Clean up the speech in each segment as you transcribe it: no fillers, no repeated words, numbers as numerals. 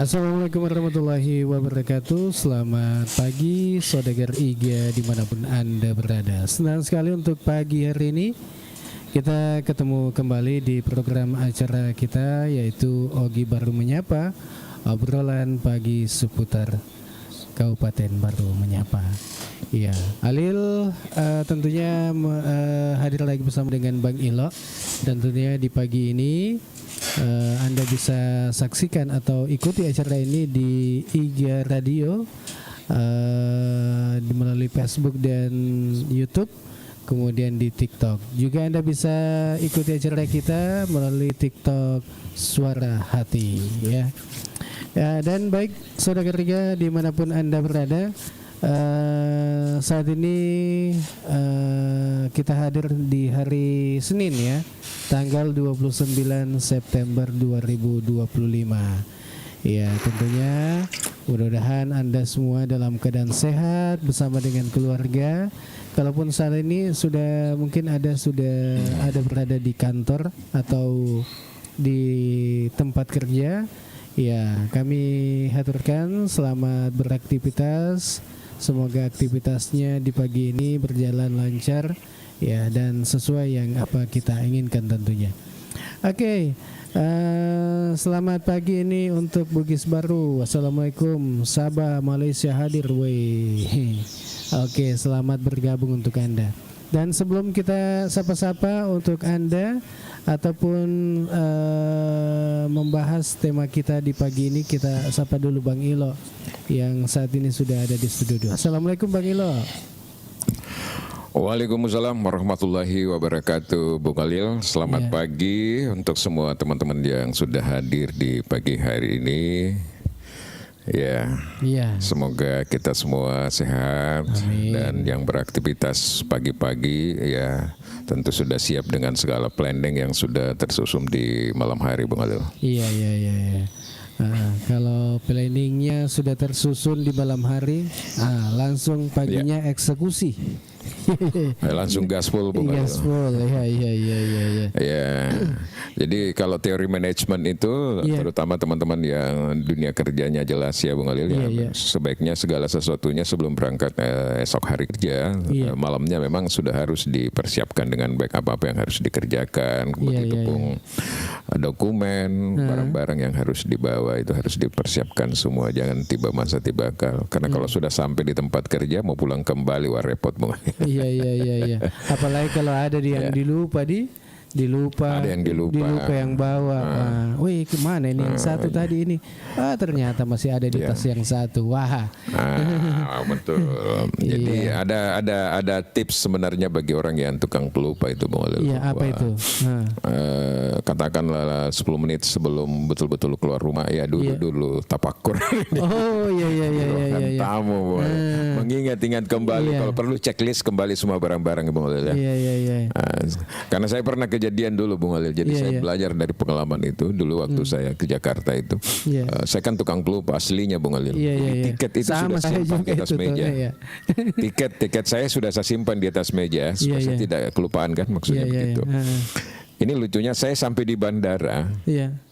Assalamualaikum warahmatullahi wabarakatuh. Selamat pagi saudagar IGA dimanapun Anda berada. Senang sekali untuk pagi hari ini kita ketemu kembali di program acara kita, yaitu Ogi Baru Menyapa, obrolan pagi seputar Kabupaten Baru Menyapa. Iya, Alil tentunya hadir lagi bersama dengan Bang Ilo. Dan tentunya di pagi ini Anda bisa saksikan atau ikuti acara ini di IG Radio, melalui Facebook dan YouTube, kemudian di TikTok. Juga Anda bisa ikuti acara kita melalui TikTok Suara Hati, ya. Ya, dan baik saudara kerja dimanapun Anda berada, saat ini kita hadir di hari Senin, ya, tanggal 29 September 2025. Ya, tentunya mudah-mudahan Anda semua dalam keadaan sehat bersama dengan keluarga. Kalaupun saat ini sudah ada berada di kantor atau di tempat kerja, ya, kami haturkan selamat beraktivitas. Semoga aktivitasnya di pagi ini berjalan lancar, ya, dan sesuai yang apa kita inginkan tentunya. Oke, selamat pagi ini untuk Bugis Baru. Assalamualaikum, Sabah Malaysia hadir, weh. Oke, selamat bergabung untuk Anda. Dan sebelum kita sapa-sapa untuk Anda ataupun membahas tema kita di pagi ini, kita sapa dulu Bang Ilo yang saat ini sudah ada di studio 2. Assalamualaikum Bang Ilo. Waalaikumsalam warahmatullahi wabarakatuh, Bung Khalil. Selamat pagi untuk semua teman-teman yang sudah hadir di pagi hari ini. Ya, semoga kita semua sehat. Amin. Dan yang beraktivitas pagi-pagi, ya, tentu sudah siap dengan segala planning yang sudah tersusun di malam hari, Bung Khalil. Iya. Kalau planningnya sudah tersusun di malam hari, langsung paginya eksekusi. Langsung gaspol, Bung Khalil. Gaspol, iya. Ya, jadi kalau teori manajemen itu, terutama teman-teman yang dunia kerjanya jelas, ya, Bung Khalil, sebaiknya segala sesuatunya sebelum berangkat esok hari kerja, malamnya memang sudah harus dipersiapkan dengan baik apa yang harus dikerjakan, kemudian dokumen, barang-barang yang harus dibawa itu harus dipersiapkan semua, jangan tiba masa tiba akal. Karena kalau sudah sampai di tempat kerja mau pulang kembali, wah repot, Bung. Iya. Apalagi kalau ada yang dilupa ada yang dilupa yang bawa. Wih, kemana ini yang satu tadi ini? Ternyata masih ada di tas yang satu. Wah. Betul. Jadi ada tips sebenarnya bagi orang yang tukang pelupa itu, Bung Khalil. Iya, apa itu? Katakanlah 10 menit sebelum betul-betul keluar rumah, ya dulu tapakur. Oh, iya. Tamu, mengingat-ingat kembali, kalau perlu checklist kembali semua barang-barang, Bung Khalil. Iya. Karena saya pernah kejadian dulu, Bung Khalil. Jadi saya belajar dari pengalaman itu dulu waktu saya ke Jakarta itu. Saya kan tukang pelupa aslinya, Bung Khalil. Tiket itu sudah simpan di atas meja. Tiket saya sudah saya simpan di atas meja supaya saya tidak kelupaan, kan, maksudnya begitu. Ini lucunya, saya sampai di bandara,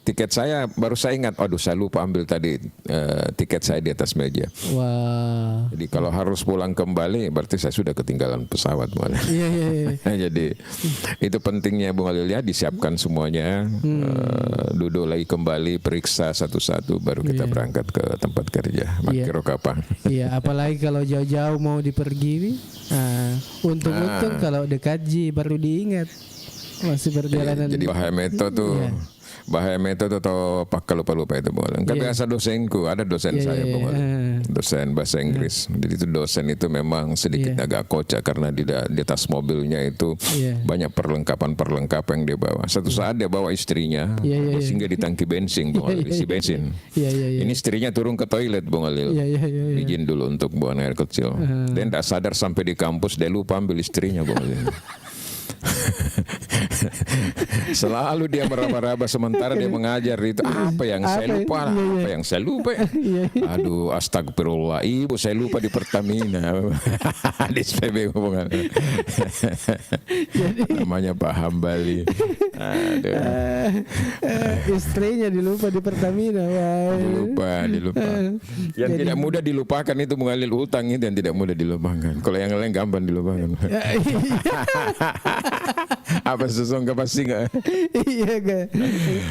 tiket saya baru saya ingat, aduh saya lupa ambil tadi tiket saya di atas meja. Wah. Jadi kalau harus pulang kembali berarti saya sudah ketinggalan pesawat, Bung Khalil. Iya. Jadi itu pentingnya, Bung Khalil, ya, disiapkan semuanya, duduk lagi kembali, periksa satu-satu, baru kita berangkat ke tempat kerja. Makiro kapan? Iya, apalagi kalau jauh-jauh mau dipergi, untung-untung kalau dekat baru diingat. Masih perjalanan. Jadi bahaya metode atau pakai lupa-lupa itu, Bung Khalil. Kan biasa dosenku, ada dosen saya, Bung Khalil, dosen bahasa Inggris. Jadi itu dosen itu memang sedikit agak kocak karena di atas mobilnya itu banyak perlengkapan yang dia bawa. Satu saat dia bawa istrinya, sehingga di tangki bensin, Bung Khalil, isi bensin. Ini istrinya turun ke toilet, Bung Khalil. Izin dulu untuk buang air kecil. Dan tidak sadar sampai di kampus dia lupa ambil istrinya, Bung Khalil. Selalu dia meraba-raba sementara dia mengajar itu, apa yang saya lupa, aduh astagfirullah, ibu saya lupa di Pertamina. Di SPB hubungan namanya Pak Hambali. Aduh. Istrinya dilupa di Pertamina. Dilupa. Yang tidak mudah dilupakan itu mengalir utang itu yang tidak mudah dilupakan. Kalau yang lain gampang dilupakan. Apa sesungguhnya pasti nggak? Iya kan.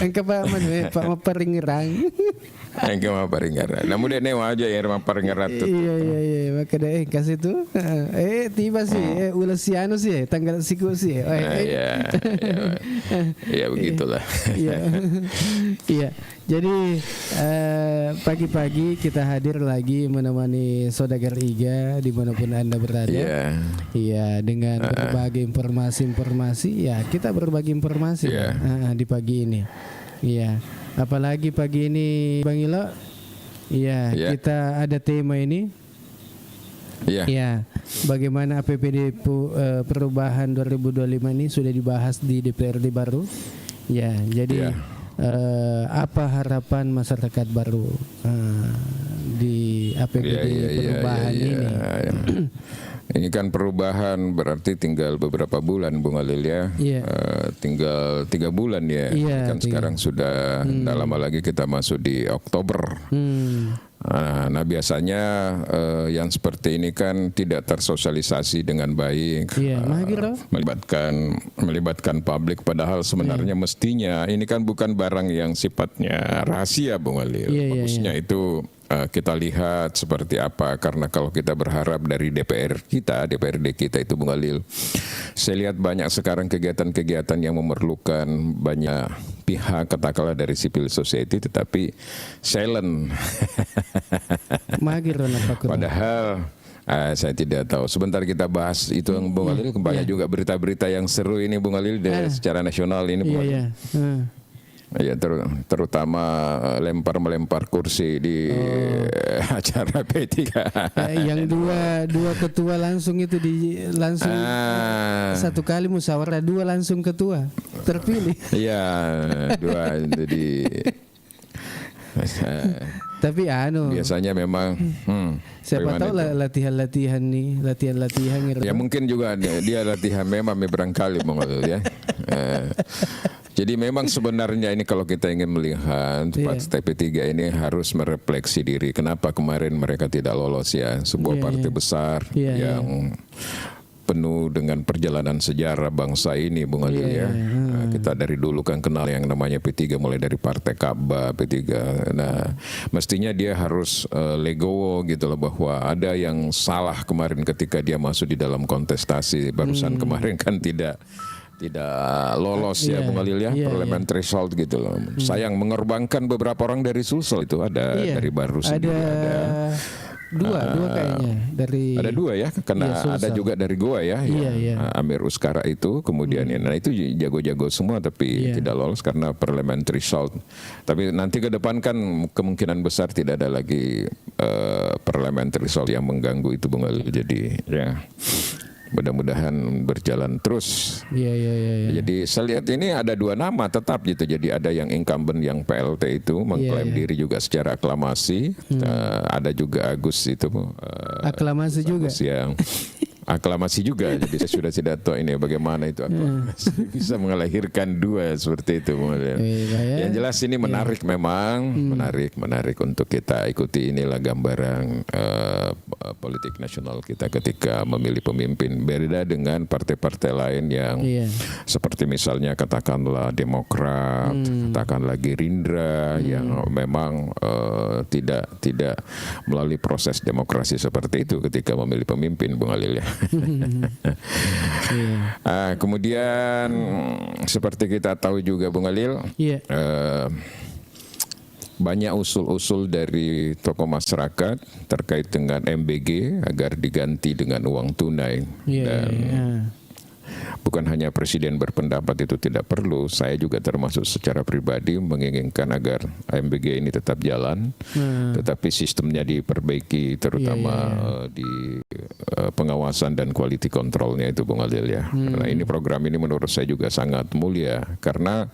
Engkau Pak Maparingerang. Engkau Maparingerang. Namun dia newa aja ya Maparingerang tuh. Iya. Maka deh kasih tuh. Tiba sih. Ulasiano sih. Tanggal siku sih. Ya begitulah. Iya. Jadi pagi-pagi kita hadir lagi menemani Saudagar Iga dimanapun Anda berada. Iya, dengan berbagai informasi-informasi. Ya, kita berbagi informasi di pagi ini. Iya, apalagi pagi ini Bang Ilo. Iya, kita ada tema ini. Iya, bagaimana APBD perubahan 2025 ini sudah dibahas di DPRD baru. Ya, jadi apa harapan masyarakat baru di APBD perubahan ini? Ini kan perubahan berarti tinggal beberapa bulan Bung Alil ya. Tinggal 3 bulan ya. Kan sekarang sudah tidak lama lagi kita masuk di Oktober. Nah biasanya yang seperti ini kan tidak tersosialisasi dengan baik, melibatkan publik. Padahal sebenarnya mestinya ini kan bukan barang yang sifatnya rahasia, Bung Alil. Bagusnya itu kita lihat seperti apa, karena kalau kita berharap dari DPRD kita itu Bung Alil, saya lihat banyak sekarang kegiatan-kegiatan yang memerlukan banyak pihak, katakanlah dari civil society, tetapi silent. Padahal saya tidak tahu. Sebentar kita bahas itu yang Bung Alil. Banyak juga berita-berita yang seru ini Bung Alil secara nasional ini Bung Alil. Ya, terutama melempar kursi di acara P3. Yang dua ketua langsung itu satu kali musyawarah, 2 langsung ketua terpilih. Iya, 2 jadi. Tapi biasanya memang siapa tahu latihan gitu. Ya mungkin juga dia latihan memang barangkali Bung Alil ya. Jadi memang sebenarnya ini kalau kita ingin melihat partai P3 ini harus merefleksi diri. Kenapa kemarin mereka tidak lolos ya? Sebuah partai besar yang penuh dengan perjalanan sejarah bangsa ini Bung Alil ya. Kita dari dulu kan kenal yang namanya P3, mulai dari Partai Kaba P3. Nah, mestinya dia harus legowo gitu loh, bahwa ada yang salah kemarin ketika dia masuk di dalam kontestasi. Barusan kemarin kan tidak lolos ya Bung Alil ya, parliamentary threshold gitu loh. Sayang mengorbankan beberapa orang dari Sulsel itu, ada dari Baru sendiri ada. Dua kayaknya dari. Ada 2 ya, karena ada juga dari Goa ya, Amir Uskara itu, kemudian itu jago-jago semua tapi tidak lolos karena parliamentary threshold. Tapi nanti ke depan kan kemungkinan besar tidak ada lagi parliamentary threshold yang mengganggu itu Bung Alil. Jadi ya mudah-mudahan berjalan terus. Jadi saya lihat ini ada 2 nama tetap gitu. Jadi ada yang incumbent yang PLT itu mengklaim diri juga secara aklamasi. Ada juga Agus itu aklamasi juga. Yang aklamasi juga. Jadi saya sudah tidak tahu ini bagaimana itu aklamasi bisa melahirkan 2 seperti itu. Yang jelas ini menarik memang, menarik untuk kita ikuti. Inilah gambaran politik nasional kita ketika memilih pemimpin. Berbeda dengan partai-partai lain yang seperti misalnya katakanlah Demokrat, katakanlah Gerindra yang memang tidak melalui proses demokrasi seperti itu ketika memilih pemimpin Bung Alil ya. Kemudian seperti kita tahu juga Bung Alil, banyak usul-usul dari tokoh masyarakat terkait dengan MBG agar diganti dengan uang tunai. Bukan hanya presiden berpendapat itu tidak perlu, saya juga termasuk secara pribadi menginginkan agar MBG ini tetap jalan, tetapi sistemnya diperbaiki, terutama di pengawasan dan quality controlnya itu Bung Alil ya. Karena ini program ini menurut saya juga sangat mulia, karena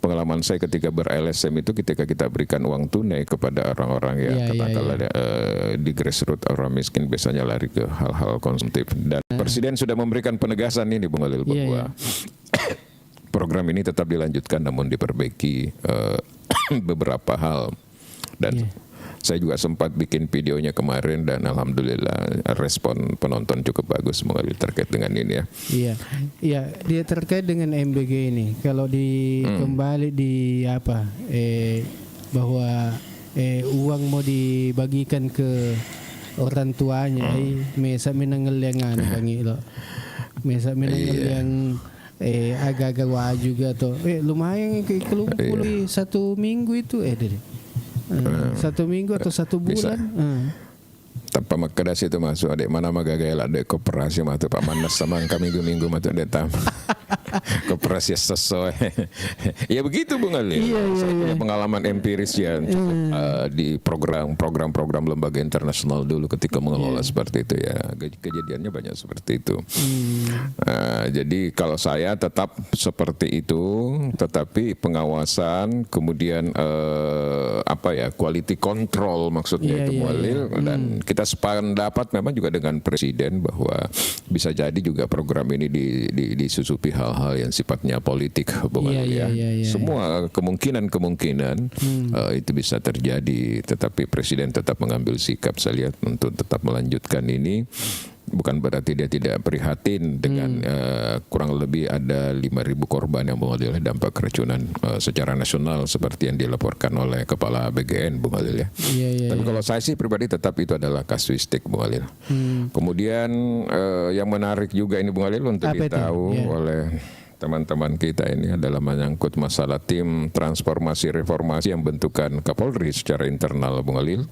pengalaman saya ketika ber-LSM itu ketika kita berikan uang tunai kepada orang-orang yang katakanlah di grassroots, orang miskin biasanya lari ke hal-hal konsumtif. Dan Presiden sudah memberikan penegasan ini Bung Alil bahwa program ini tetap dilanjutkan namun diperbaiki beberapa hal. Dan saya juga sempat bikin videonya kemarin dan alhamdulillah respon penonton cukup bagus mengalir terkait dengan ini ya. Iya, iya, dia terkait dengan MBG ini. Kalau kembali di apa, bahwa uang mau dibagikan ke orang tuanya, mesa menanggal yang bangi lo, mesa menanggal yang agak-agak wah juga tuh, lumayan kelumpul satu minggu itu, satu minggu atau satu bulan. Tanpa makadas itu masuk adik mana magagal adik koperasi matu Pak Manas sama kami minggu matu detam koperasi sesuai ya begitu Bung Ali. Saya punya pengalaman empiris ya di program lembaga internasional dulu ketika mengelola seperti itu ya, kejadiannya banyak seperti itu. Jadi kalau saya tetap seperti itu, tetapi pengawasan kemudian quality control maksudnya itu Mualil, dan kita sependapat memang juga dengan Presiden bahwa bisa jadi juga program ini disusupi hal-hal yang sifatnya politik, Bung Ali ya. Semua kemungkinan itu bisa terjadi, tetapi Presiden tetap mengambil sikap saya lihat untuk tetap melanjutkan ini. Bukan berarti dia tidak prihatin dengan kurang lebih ada 5.000 korban yang mengalami dampak keracunan secara nasional seperti yang dilaporkan oleh Kepala BGN Bung Halil ya. Tapi kalau saya sih pribadi tetap itu adalah kasuistik Bung Halil. Kemudian yang menarik juga ini Bung Halil untuk ditahu oleh teman-teman kita ini adalah menyangkut masalah tim transformasi reformasi yang bentukan Kapolri secara internal Bung Halil.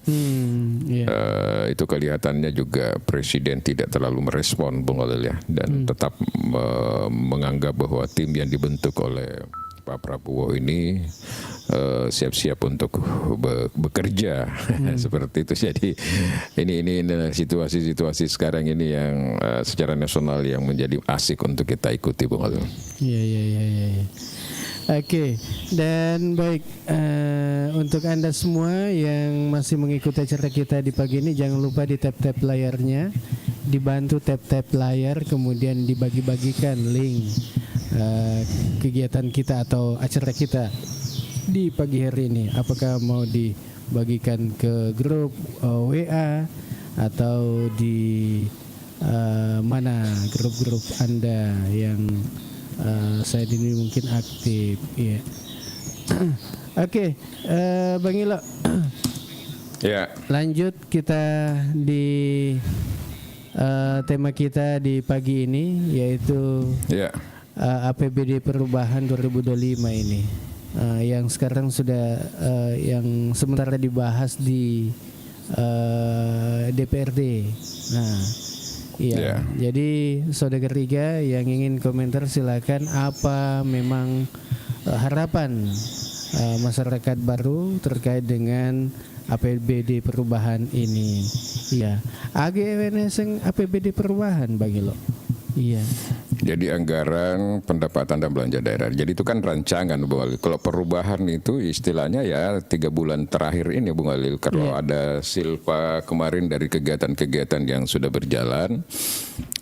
Itu kelihatannya juga Presiden tidak terlalu merespon Bung Halil ya, dan tetap menganggap bahwa tim yang dibentuk oleh Pak Prabowo ini siap-siap untuk bekerja seperti itu. Jadi ini situasi sekarang ini yang secara nasional yang menjadi asik untuk kita ikuti Bung Aldo. Iya. Oke, dan baik untuk Anda semua yang masih mengikuti acara kita di pagi ini, jangan lupa di tap-tap layarnya, dibantu tap-tap layar, kemudian dibagi-bagikan link kegiatan kita atau acara kita di pagi hari ini. Apakah mau dibagikan ke grup WA atau di mana grup-grup Anda yang saat ini mungkin aktif, ya. Oke, Bang Ilo. Ya. Lanjut kita di tema kita di pagi ini, yaitu APBD perubahan 2025 ini, yang sekarang sudah yang sementara dibahas di DPRD. Nah, iya. Jadi saudara Riga yang ingin komentar silakan. Apa memang harapan masyarakat baru terkait dengan APBD perubahan ini? Iya. AGWNSeng APBD perubahan bagi lo. Iya. Jadi anggaran pendapatan dan belanja daerah. Jadi itu kan rancangan Bung Alil. Kalau perubahan itu istilahnya ya 3 bulan terakhir ini Bung Alil. Kalau ada silpa kemarin dari kegiatan-kegiatan yang sudah berjalan,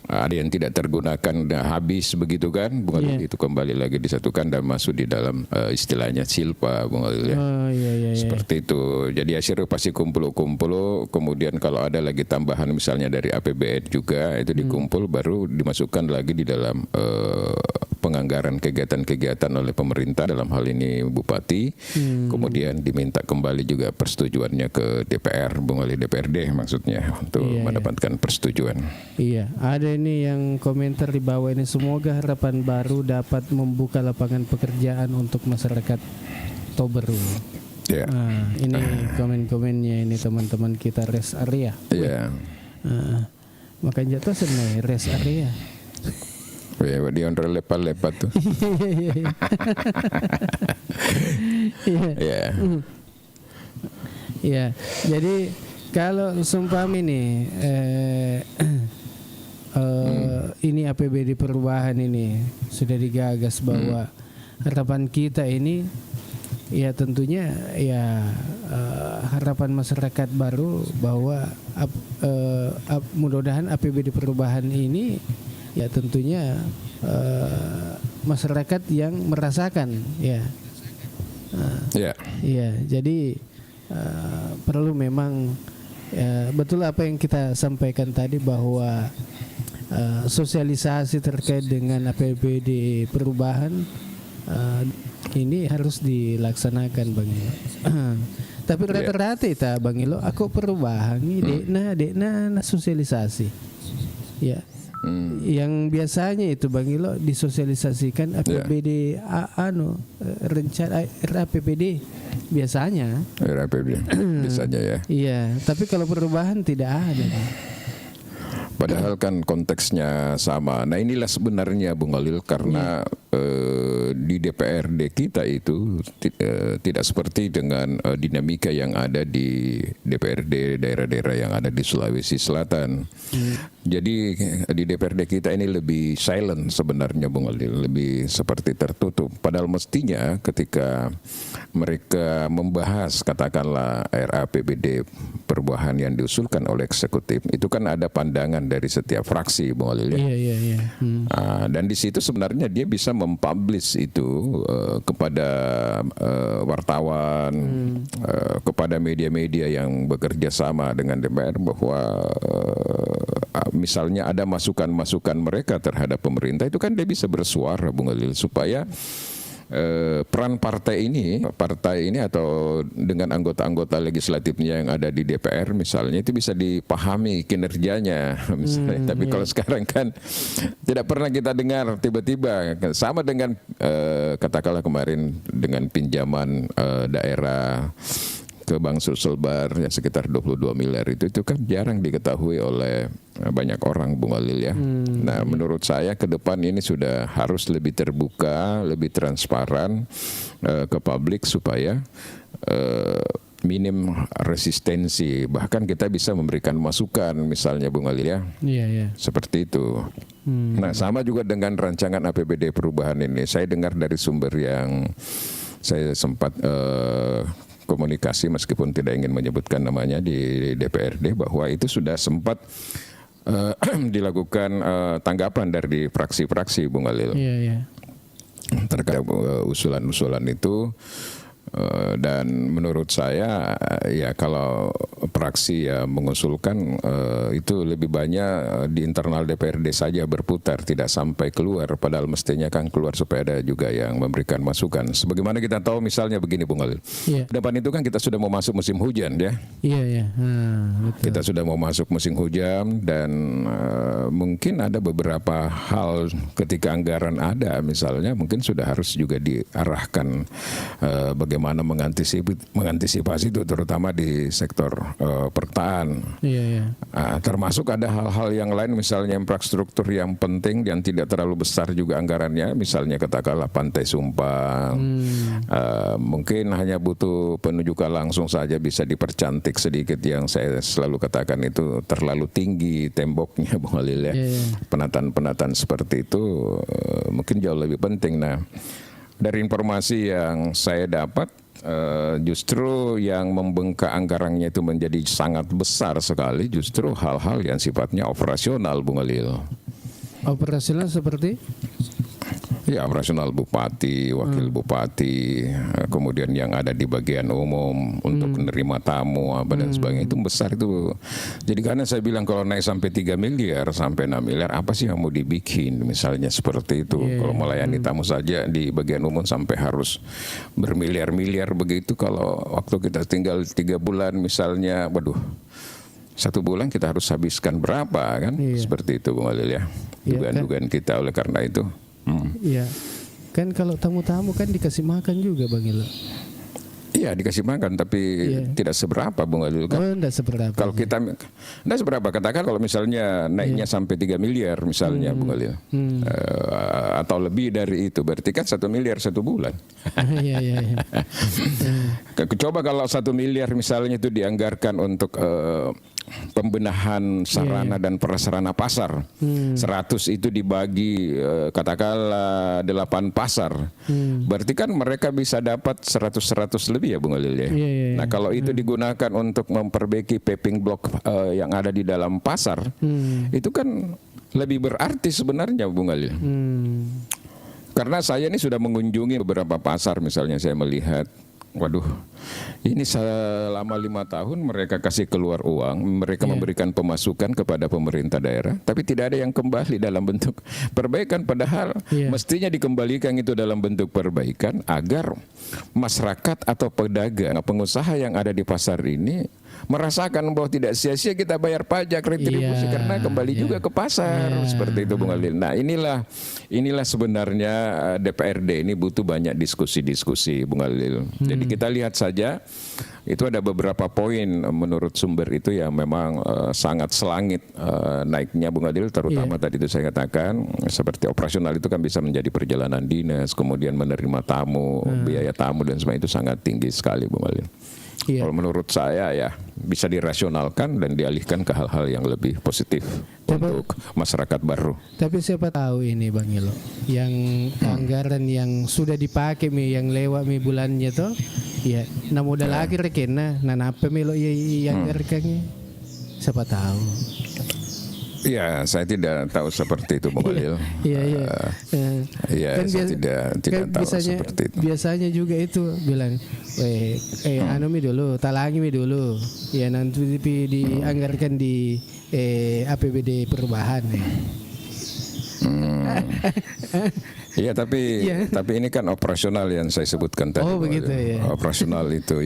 ada yang tidak tergunakan habis begitu kan Bung Alil, itu kembali lagi disatukan dan masuk di dalam istilahnya silpa Bung Alil ya. Seperti itu. Jadi hasilnya pasti kumpul, kemudian kalau ada lagi tambahan misalnya dari APBN juga itu dikumpul baru dimasukkan lagi di dalam penganggaran kegiatan-kegiatan oleh pemerintah, dalam hal ini Bupati. Kemudian diminta kembali juga persetujuannya ke DPR Bung Alil, DPRD maksudnya, untuk mendapatkan persetujuan. Iya, ada ini yang komentar di bawah ini, semoga harapan baru dapat membuka lapangan pekerjaan untuk masyarakat Toberu. Nah, ini komen-komennya ini teman-teman kita rest area. Makanya jatuh senai rest area. Dia ondel lepat-lepat tuh. Iya. Jadi kalau seumpama ini ini APBD perubahan ini sudah digagas bahwa harapan kita ini ya tentunya ya harapan masyarakat baru bahwa mudah-mudahan APBD perubahan ini ya tentunya masyarakat yang merasakan ya. Iya, jadi perlu memang betul apa yang kita sampaikan tadi bahwa sosialisasi terkait dengan APBD perubahan ini harus dilaksanakan Bang Ilo. Tapi rata-rata itu Bang Ilo, aku perubahan ini dekna sosialisasi. Ya. Yang biasanya itu Bang Ilo disosialisasikan APBD rencana RAPBD biasanya. RAPBD biasanya ya. Iya, tapi kalau perubahan tidak ada. Padahal kan konteksnya sama. Nah inilah sebenarnya Bung Khalil karena di DPRD kita itu tidak seperti dengan dinamika yang ada di DPRD daerah-daerah yang ada di Sulawesi Selatan. Jadi di DPRD kita ini lebih silent sebenarnya Bung Khalil, lebih seperti tertutup. Padahal mestinya ketika mereka membahas katakanlah RAPBD perubahan yang diusulkan oleh eksekutif, itu kan ada pandangan dari setiap fraksi Bung Khalil ya. Iya. Dan di situ sebenarnya dia bisa mempublish itu kepada wartawan, kepada media-media yang bekerja sama dengan DPR bahwa misalnya ada masukan-masukan mereka terhadap pemerintah, itu kan dia bisa bersuara Bung Khalil supaya peran partai ini atau dengan anggota-anggota legislatifnya yang ada di DPR misalnya itu bisa dipahami kinerjanya misalnya. Tapi kalau sekarang kan tidak pernah kita dengar tiba-tiba sama dengan katakanlah kemarin dengan pinjaman daerah ke Bank Sulselbar yang sekitar 22 miliar itu kan jarang diketahui oleh banyak orang Bung Khalil ya. Nah menurut saya ke depan ini sudah harus lebih terbuka, lebih transparan ke publik supaya minim resistensi. Bahkan kita bisa memberikan masukan misalnya Bung Khalil ya. Iya. Seperti itu. Nah sama juga dengan rancangan APBD perubahan ini. Saya dengar dari sumber yang saya sempat komunikasi meskipun tidak ingin menyebutkan namanya di DPRD bahwa itu sudah sempat dilakukan tanggapan dari fraksi-fraksi Bung Khalil. Iya. Terkait usulan-usulan itu. Dan menurut saya ya kalau praksi ya mengusulkan itu lebih banyak di internal DPRD saja berputar, tidak sampai keluar, padahal mestinya kan keluar supaya ada juga yang memberikan masukan. Sebagaimana kita tahu misalnya begini Bung Khalil, depan itu kan kita sudah mau masuk musim hujan ya. Iya. Betul. Kita sudah mau masuk musim hujan dan mungkin ada beberapa hal ketika anggaran ada misalnya mungkin sudah harus juga diarahkan bagaimana mengantisipasi itu terutama di sektor pertanian. Iya. Termasuk ada hal-hal yang lain misalnya infrastruktur yang penting yang tidak terlalu besar juga anggarannya, misalnya katakanlah Pantai Sumpang. Mungkin hanya butuh penunjukan langsung saja bisa dipercantik sedikit, yang saya selalu katakan itu terlalu tinggi temboknya Bung Khalil ya. Penataan-penataan seperti itu mungkin jauh lebih penting. Nah, dari informasi yang saya dapat, justru yang membengkak anggarannya itu menjadi sangat besar sekali, justru hal-hal yang sifatnya operasional, Bung Khalil. Operasional seperti? Ya, operasional bupati, wakil bupati, kemudian yang ada di bagian umum untuk menerima tamu apa dan sebagainya, itu besar itu. Jadi karena saya bilang kalau naik sampai 3 miliar sampai 6 miliar apa sih yang mau dibikin misalnya seperti itu. Kalau melayani tamu saja di bagian umum sampai harus bermiliar-miliar begitu, kalau waktu kita tinggal 3 bulan misalnya, waduh, 1 bulan kita harus habiskan berapa kan? Seperti itu Bung Khalil ya. Dugaan-dugaan kita oleh karena itu. Iya, kan kalau tamu-tamu kan dikasih makan juga Bang Ilo. Iya dikasih makan tapi tidak seberapa Bung Khalil kan. Tidak seberapa. Kalau kita tidak seberapa, katakan kalau misalnya naiknya sampai 3 miliar misalnya Bung Khalil, atau lebih dari itu, berarti kan 1 miliar 1 bulan. Iya. Coba kalau 1 miliar misalnya itu dianggarkan untuk pembenahan sarana dan prasarana pasar, 100 itu dibagi katakanlah 8 pasar, berarti kan mereka bisa dapat 100 lebih ya Bung Khalil ya. Nah kalau itu digunakan untuk memperbaiki paving block yang ada di dalam pasar, itu kan lebih berarti sebenarnya Bung Khalil. Karena saya ini sudah mengunjungi beberapa pasar, misalnya saya melihat, waduh, ini selama 5 tahun mereka kasih keluar uang, mereka memberikan pemasukan kepada pemerintah daerah, tapi tidak ada yang kembali dalam bentuk perbaikan. Padahal mestinya dikembalikan itu dalam bentuk perbaikan agar masyarakat atau pedagang, pengusaha yang ada di pasar ini merasakan bahwa tidak sia-sia kita bayar pajak retribusi karena kembali juga ke pasar seperti itu, Bung Halil. Nah, inilah sebenarnya DPRD ini butuh banyak diskusi-diskusi, Bung Halil. Jadi kita lihat saja itu ada beberapa poin menurut sumber itu yang memang sangat selangit naiknya, Bung Halil, terutama tadi itu saya katakan seperti operasional itu kan bisa menjadi perjalanan dinas, kemudian menerima tamu, biaya tamu dan sebagainya itu sangat tinggi sekali, Bung Halil. Kalau menurut saya ya bisa dirasionalkan dan dialihkan ke hal-hal yang lebih positif untuk masyarakat baru. Tapi siapa tahu ini Bang Ilo, yang anggaran yang sudah dipakai yang lewat bulannya tuh, ya nah modal lagi rekena, nah apa lo yang anggarkannya, siapa tahu. Ya, saya tidak tahu seperti itu, Bung Halil. Iya, kan saya tidak tahu seperti itu. Biasanya juga itu bilang, anu dulu, talangi dulu, ya nanti dianggarkan di APBD perubahan. Iya, tapi ini kan operasional yang saya sebutkan tadi. Oh begitu ya. Operasional itu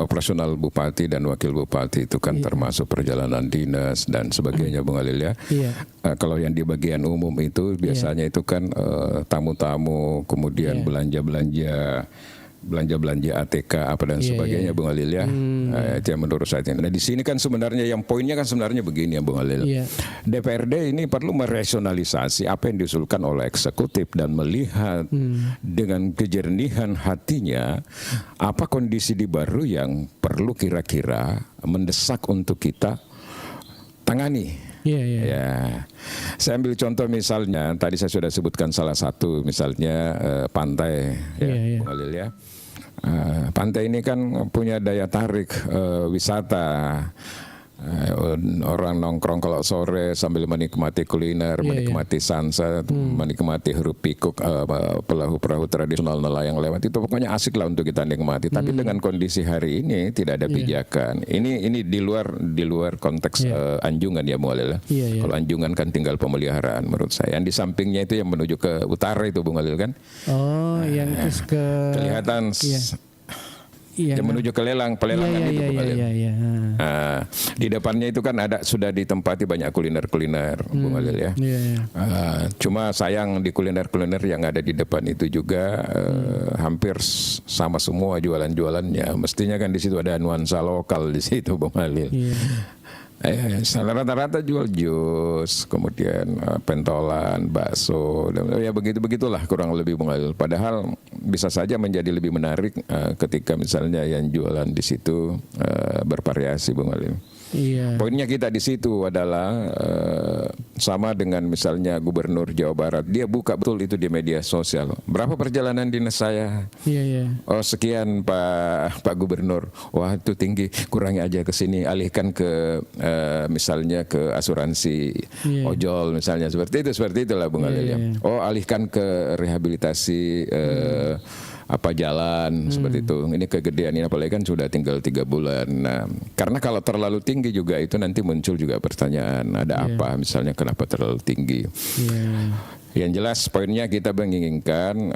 operasional bupati dan wakil bupati itu kan termasuk perjalanan dinas dan sebagainya, Bung Halil ya. Kalau yang di bagian umum itu biasanya itu kan tamu-tamu, kemudian belanja-belanja ATK apa dan sebagainya, Bung Halil ya. Itu yang menurut saya. Nah, di sini kan sebenarnya yang poinnya kan sebenarnya begini ya, Bung Halil. DPRD ini perlu meresionalisasi apa yang diusulkan oleh eksekutif dan melihat dengan kejernihan hatinya apa kondisi di baru yang perlu kira-kira mendesak untuk kita tangani. Ya, saya ambil contoh misalnya tadi saya sudah sebutkan salah satu misalnya pantai, Bung Halil ya. Pantai ini kan punya daya tarik wisata. Orang nongkrong kalau sore sambil menikmati kuliner, menikmati sunset, menikmati hiruk pikuk perahu-perahu tradisional nelayan lewat itu pokoknya asik lah untuk kita nikmati. Tapi dengan kondisi hari ini tidak ada pijakan. Ini di luar konteks anjungan ya, Bung Halil. Kalau anjungan kan tinggal pemeliharaan menurut saya. Yang di sampingnya itu yang menuju ke utara itu, Bung Halil kan. Yang terus ke kelihatan. Yang menuju ke pelelangan itu, Bung Halil. Di depannya itu kan sudah ditempati banyak kuliner-kuliner, Bung Halil ya. Cuma sayang di kuliner-kuliner yang ada di depan itu juga hampir sama semua jualan-jualannya. Mestinya kan di situ ada nuansa lokal di situ, Bung Halil. Rata-rata jual jus, kemudian pentolan, bakso, ya begitulah kurang lebih, Bung Halil. Padahal bisa saja menjadi lebih menarik ketika misalnya yang jualan di situ bervariasi, Bung Halil. Poinnya kita di situ adalah sama dengan misalnya Gubernur Jawa Barat, dia buka betul itu di media sosial. Berapa perjalanan dinas saya? Oh sekian Pak Gubernur. Wah itu tinggi, kurangi aja ke sini, alihkan ke misalnya ke asuransi ojol misalnya seperti itulah, Bung Halil ya. Oh alihkan ke rehabilitasi jalan seperti itu. Ini kegedean ini apalagi kan sudah tinggal 3 bulan. Nah, karena kalau terlalu tinggi juga itu nanti muncul juga pertanyaan, ada apa misalnya kenapa terlalu tinggi. Yang jelas poinnya kita menginginkan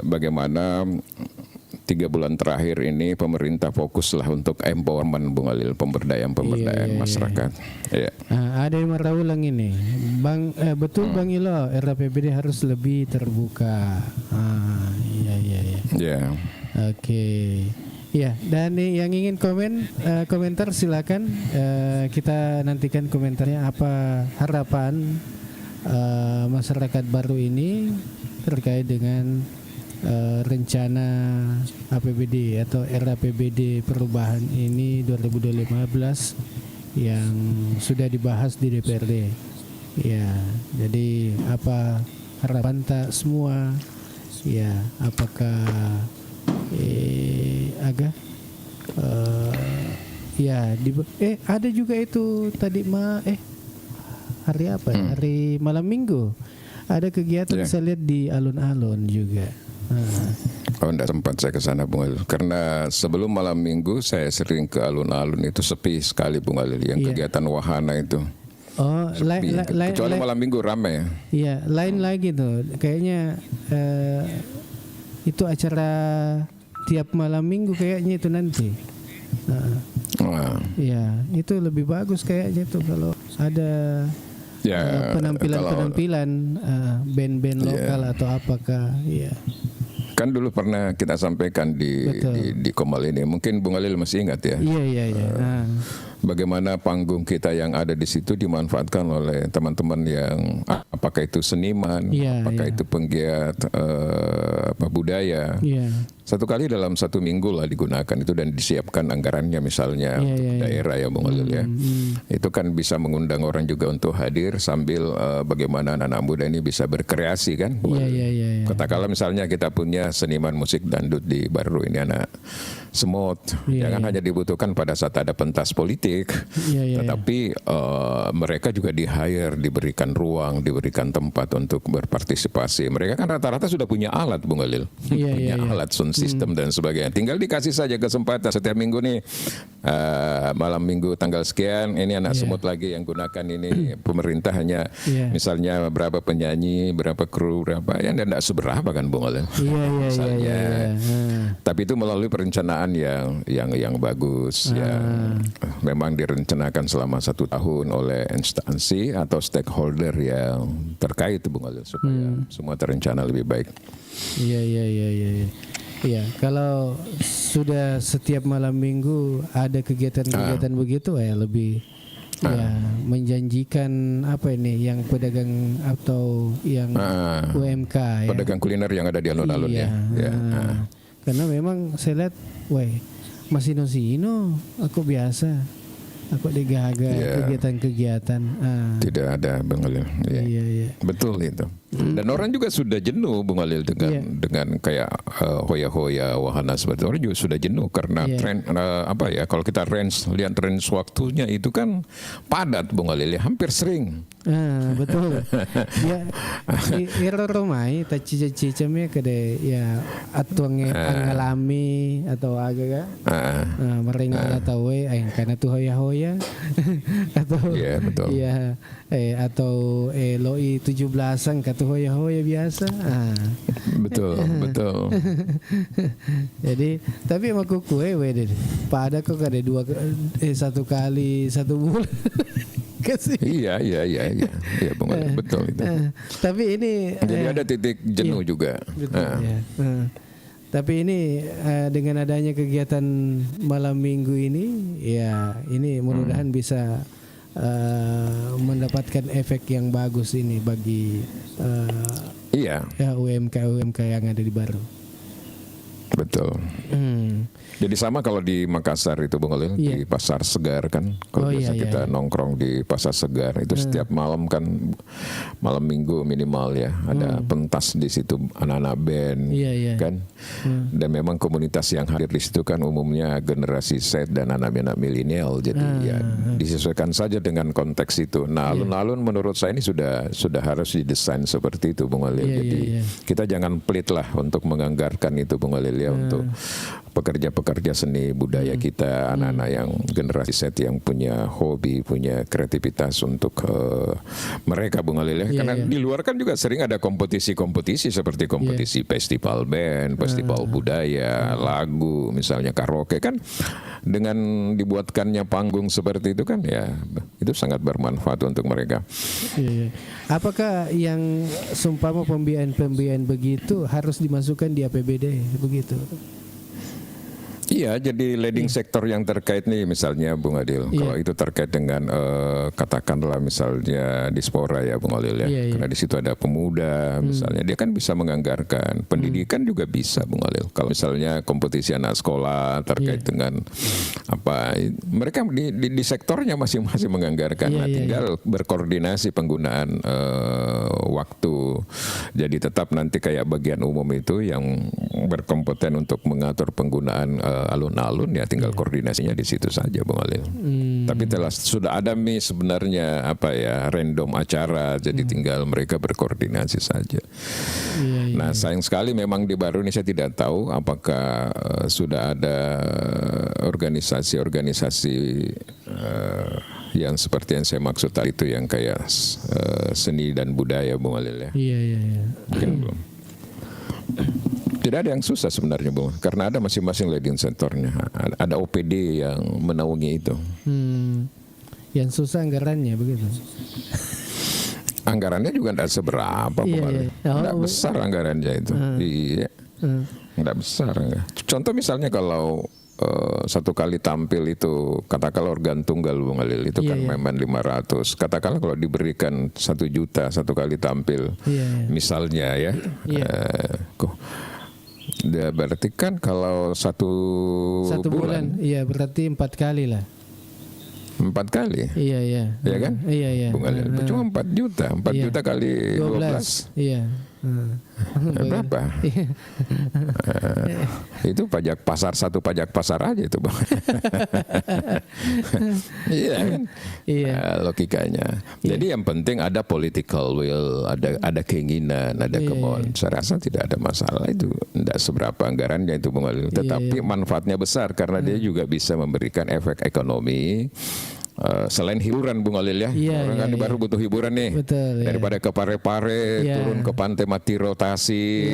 bagaimana 3 bulan terakhir ini pemerintah fokuslah untuk empowerment, Bung Halil, pemberdayaan masyarakat. Ada yang meraulang ini, Bang, betul Bang Ilo, RAPBD harus lebih terbuka. Oke. Ya, dan yang ingin komentar silakan, kita nantikan komentarnya apa harapan masyarakat baru ini terkait dengan rencana APBD atau RAPBD perubahan ini 2015 yang sudah dibahas di DPRD. Ya, jadi apa harapan tak semua? Ya, apakah ada juga itu tadi hari apa? Hari malam Minggu ada kegiatan saya lihat di alun-alun juga. Oh, enggak sempat saya ke sana Bung Alil. Karena sebelum malam minggu saya sering ke alun-alun, itu sepi sekali Bung Alil. Yang kegiatan wahana itu. Oh, kecuali malam minggu ramai. Iya, lain lagi tuh. Kayaknya itu acara tiap malam minggu kayaknya itu nanti. Ya, itu lebih bagus kayaknya tuh kalau ada penampilan band-band lokal atau apakah. Ya. Kan dulu pernah kita sampaikan di Komal ini. Mungkin Bung Alil masih ingat ya. Iya. Bagaimana panggung kita yang ada di situ dimanfaatkan oleh teman-teman yang apakah itu seniman, apakah itu penggiat budaya. Satu kali dalam 1 minggu lah digunakan itu dan disiapkan anggarannya misalnya untuk daerah ya Bung Alil ya. Itu kan bisa mengundang orang juga untuk hadir sambil bagaimana anak-anak muda ini bisa berkreasi kan. Katakanlah misalnya kita punya seniman musik dangdut di Baru ini anak semut, jangan hanya dibutuhkan pada saat ada pentas politik, tetapi mereka juga di-hire, diberikan ruang, diberikan tempat untuk berpartisipasi. Mereka kan rata-rata sudah punya alat Bung Alil, punya alat sound system dan sebagainya. Tinggal dikasih saja kesempatan setiap minggu nih, malam minggu tanggal sekian, ini anak semut lagi yang gunakan ini. Pemerintah hanya misalnya berapa penyanyi, berapa kru, berapa, ya tidak seberapa kan Bung Alil. Tapi itu melalui perencanaan yang bagus, yang memang direncanakan selama 1 tahun oleh instansi atau stakeholder yang terkait Bung Alil supaya semua terencana lebih baik. Iya, kalau sudah setiap malam minggu ada kegiatan-kegiatan begitu ya lebih menjanjikan apa ini yang pedagang atau yang UMK ya. Pedagang kuliner yang ada di alun-alun Karena memang saya lihat, masih no aku biasa, aku digaga kegiatan-kegiatan. Tidak ada Bung Alil. Betul itu. Dan orang juga sudah jenuh Bung Alil dengan kayak hoya-hoya wahana seperti itu. Orang juga sudah jenuh karena tren kalau kita lihat range waktunya itu kan padat Bung Alil, hampir sering. Betul. Iroromai taci-cicamnya kede ya atuangnya angalami atau agak merengah atau karena tuh hoya-hoya atau betul. Atau loi 17-an kata hoya-hoya biasa. Betul. Jadi tapi sama kuku pada kok ada 1 kali 1 bulan. Iya, Bung Alil, betul itu. Tapi ini jadi ada titik jenuh juga. Betul, Tapi ini dengan adanya kegiatan malam minggu ini, ini mudah-mudahan bisa mendapatkan efek yang bagus ini bagi UMK yang ada di Baru. Betul. Jadi sama kalau di Makassar itu Bung Alil, di Pasar Segar kan. Kalau biasa kita nongkrong di Pasar Segar itu setiap malam kan, malam minggu minimal ya, ada pentas di situ anak-anak band kan. Dan memang komunitas yang hadir di situ kan umumnya generasi Z dan anak-anak milenial. Jadi disesuaikan saja dengan konteks itu. Nah, alun-alun menurut saya ini sudah harus didesain seperti itu Bung Alil. Jadi kita jangan pelit lah untuk menganggarkan itu Bung Alil ya, untuk pekerja-pekerja seni budaya kita, anak-anak yang generasi Z yang punya hobi, punya kreativitas untuk mereka Bung Alil ya. Karena di luar kan juga sering ada kompetisi-kompetisi seperti kompetisi festival band, festival budaya, lagu, misalnya karaoke kan. Dengan dibuatkannya panggung seperti itu kan itu sangat bermanfaat untuk mereka. Apakah yang seumpama pembiayaan begitu harus dimasukkan di APBD begitu? Iya, jadi leading sektor yang terkait nih misalnya Bung Adil, kalau itu terkait dengan katakanlah misalnya diaspora ya Bung Adil ya, karena di situ ada pemuda misalnya, dia kan bisa menganggarkan, pendidikan juga bisa Bung Adil. Kalau misalnya kompetisi anak sekolah terkait dengan apa, mereka di sektornya masing-masing menganggarkan, tinggal berkoordinasi penggunaan waktu. Jadi tetap nanti kayak bagian umum itu yang berkompeten untuk mengatur penggunaan alun-alun, ya tinggal koordinasinya di situ saja Bung Alil. Tapi sudah ada sebenarnya random acara, jadi tinggal mereka berkoordinasi saja. Nah, sayang sekali memang di Baru ini saya tidak tahu apakah sudah ada organisasi-organisasi yang seperti yang saya maksud tadi itu, yang kayak seni dan budaya, Bung Alil ya. Iya. Mungkin belum. Tidak ada yang susah sebenarnya, Bung, karena ada masing-masing leading sektornya. Ada OPD yang menaungi itu. Yang susah anggarannya begitu. Anggarannya juga tidak seberapa, Bung Alil. Tidak besar anggarannya itu. Iya. Tidak besar. Contoh misalnya kalau satu kali tampil itu katakanlah organ tunggal, Bung Alil, itu kan memang 500. Katakanlah kalau diberikan 1 juta satu kali tampil, misalnya ya, berarti kan kalau satu bulan, iya berarti 4 kali lah. 4 kali? Iya. Iya kan? Iya. Bung Alil, cuma 4 juta. 4 juta kali 12. Iya. Berapa? Itu pajak pasar, satu pajak pasar aja itu, Bang. Iya kan? Iya. Logikanya. Jadi yang penting ada political will, ada keinginan, ada kemauan. Saya rasa tidak ada masalah itu. Tidak seberapa anggarannya itu, Bung Alil. Tetapi manfaatnya besar karena dia juga bisa memberikan efek ekonomi. Selain hiburan, Bung Alil ya, orang kan baru butuh hiburan nih. Betul, daripada ke Pare-Pare, turun ke Pantai Mati Rotasi,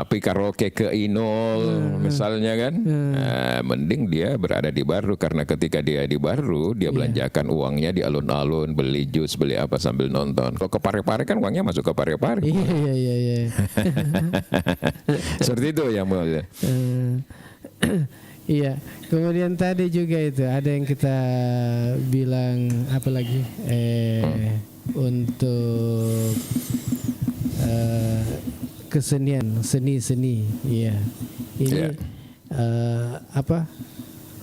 pergi karaoke ke Inul, misalnya kan, mending dia berada di Baru, karena ketika dia di Baru dia belanjakan uangnya di alun-alun, beli jus, beli apa sambil nonton. Kalau ke Pare-Pare kan uangnya masuk ke Pare-Pare. Iya. Seperti itu ya, Bung Alil. Iya, kemudian tadi juga itu ada yang kita bilang apa lagi untuk kesenian, seni, iya. Ini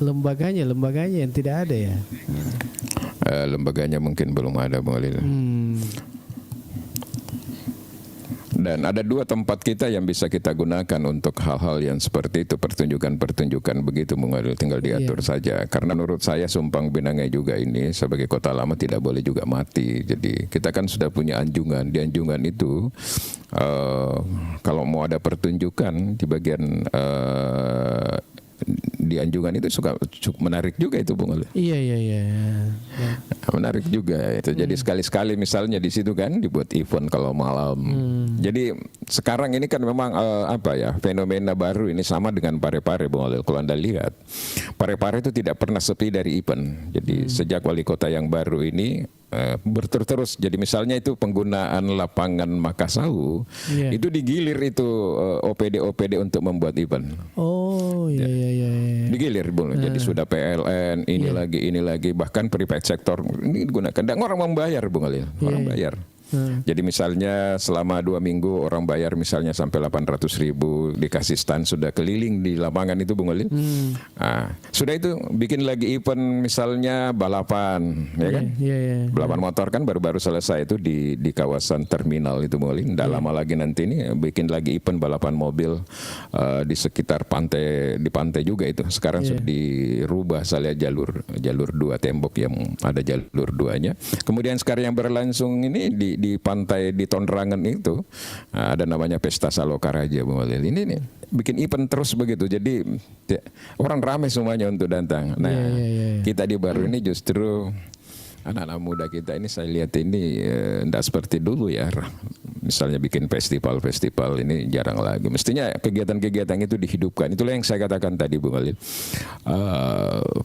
lembaganya yang tidak ada ya? Lembaganya mungkin belum ada, Bung Alil. Dan ada 2 tempat kita yang bisa kita gunakan untuk hal-hal yang seperti itu, pertunjukan begitu, Bung Alil, tinggal diatur saja. Karena menurut saya Sumpang Binangai juga ini sebagai kota lama tidak boleh juga mati. Jadi kita kan sudah punya anjungan. Di anjungan itu kalau mau ada pertunjukan di bagian di anjungan itu cukup menarik juga itu, Bung Alil. Iya. Menarik juga itu. Jadi sekali-sekali misalnya di situ kan dibuat event kalau malam. Jadi sekarang ini kan memang fenomena baru ini sama dengan Pare-Pare, Bung Alil. Kalau Anda lihat, Pare-Pare itu tidak pernah sepi dari event. Jadi sejak wali kota yang baru ini berterus. Jadi misalnya itu penggunaan lapangan Makassau itu digilir itu OPD untuk membuat event. Oh iya. Digilir, Bung. Jadi sudah PLN ini lagi bahkan private sector ini digunakan. Dan orang membayar, Bung Alil. Orang bayar. Jadi misalnya selama 2 minggu orang bayar misalnya sampai 800.000, dikasih stand, sudah keliling di lapangan itu, Bung Alil. Sudah itu bikin lagi event misalnya balapan, ya kan? Balapan motor kan baru-baru selesai itu di kawasan terminal itu, Bung Alil. Tidak lama lagi nanti ini bikin lagi event balapan mobil di sekitar pantai, di pantai juga itu. Sekarang sudah dirubah, saya lihat jalur 2 tembok yang ada jalur 2-nya. Kemudian sekarang yang berlangsung ini di pantai di Tonrangan itu ada namanya Pesta Salokaraja, Bung Alil. Ini nih bikin event terus begitu. Jadi orang ramai semuanya untuk datang. Nah, kita di Baru ini justru anak-anak muda kita ini saya lihat ini tidak seperti dulu ya. Misalnya bikin festival ini jarang lagi. Mestinya kegiatan-kegiatan itu dihidupkan. Itulah yang saya katakan tadi, Bung Alil.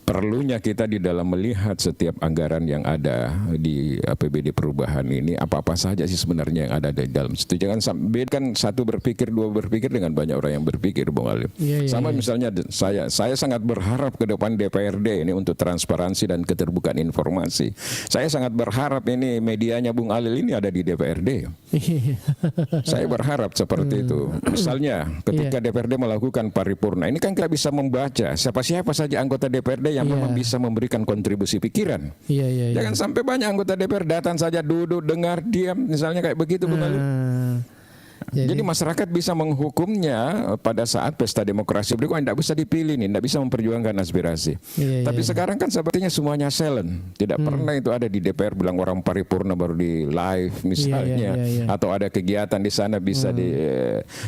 Perlunya kita di dalam melihat setiap anggaran yang ada di APBD perubahan ini, apa-apa saja sih sebenarnya yang ada di dalam situ. Jangan sampai kan satu berpikir, 2 berpikir dengan banyak orang yang berpikir, Bung Alil. Sama misalnya saya sangat berharap ke depan DPRD ini untuk transparansi dan keterbukaan informasi. Saya sangat berharap ini medianya Bung Alil ini ada di DPRD. Saya berharap seperti itu. Misalnya ketika DPRD melakukan paripurna, ini kan kita bisa membaca siapa-siapa saja anggota DPRD yang memang bisa memberikan kontribusi pikiran. Jangan sampai banyak anggota DPR datang saja duduk, dengar, diam, misalnya kayak begitu, Bung Alil. Jadi masyarakat bisa menghukumnya pada saat pesta demokrasi berikutnya, tidak bisa dipilih nih, tidak bisa memperjuangkan aspirasi. Tapi sekarang kan sepertinya semuanya silent. Tidak pernah itu ada di DPR bilang orang paripurna baru di live misalnya, atau ada kegiatan di sana bisa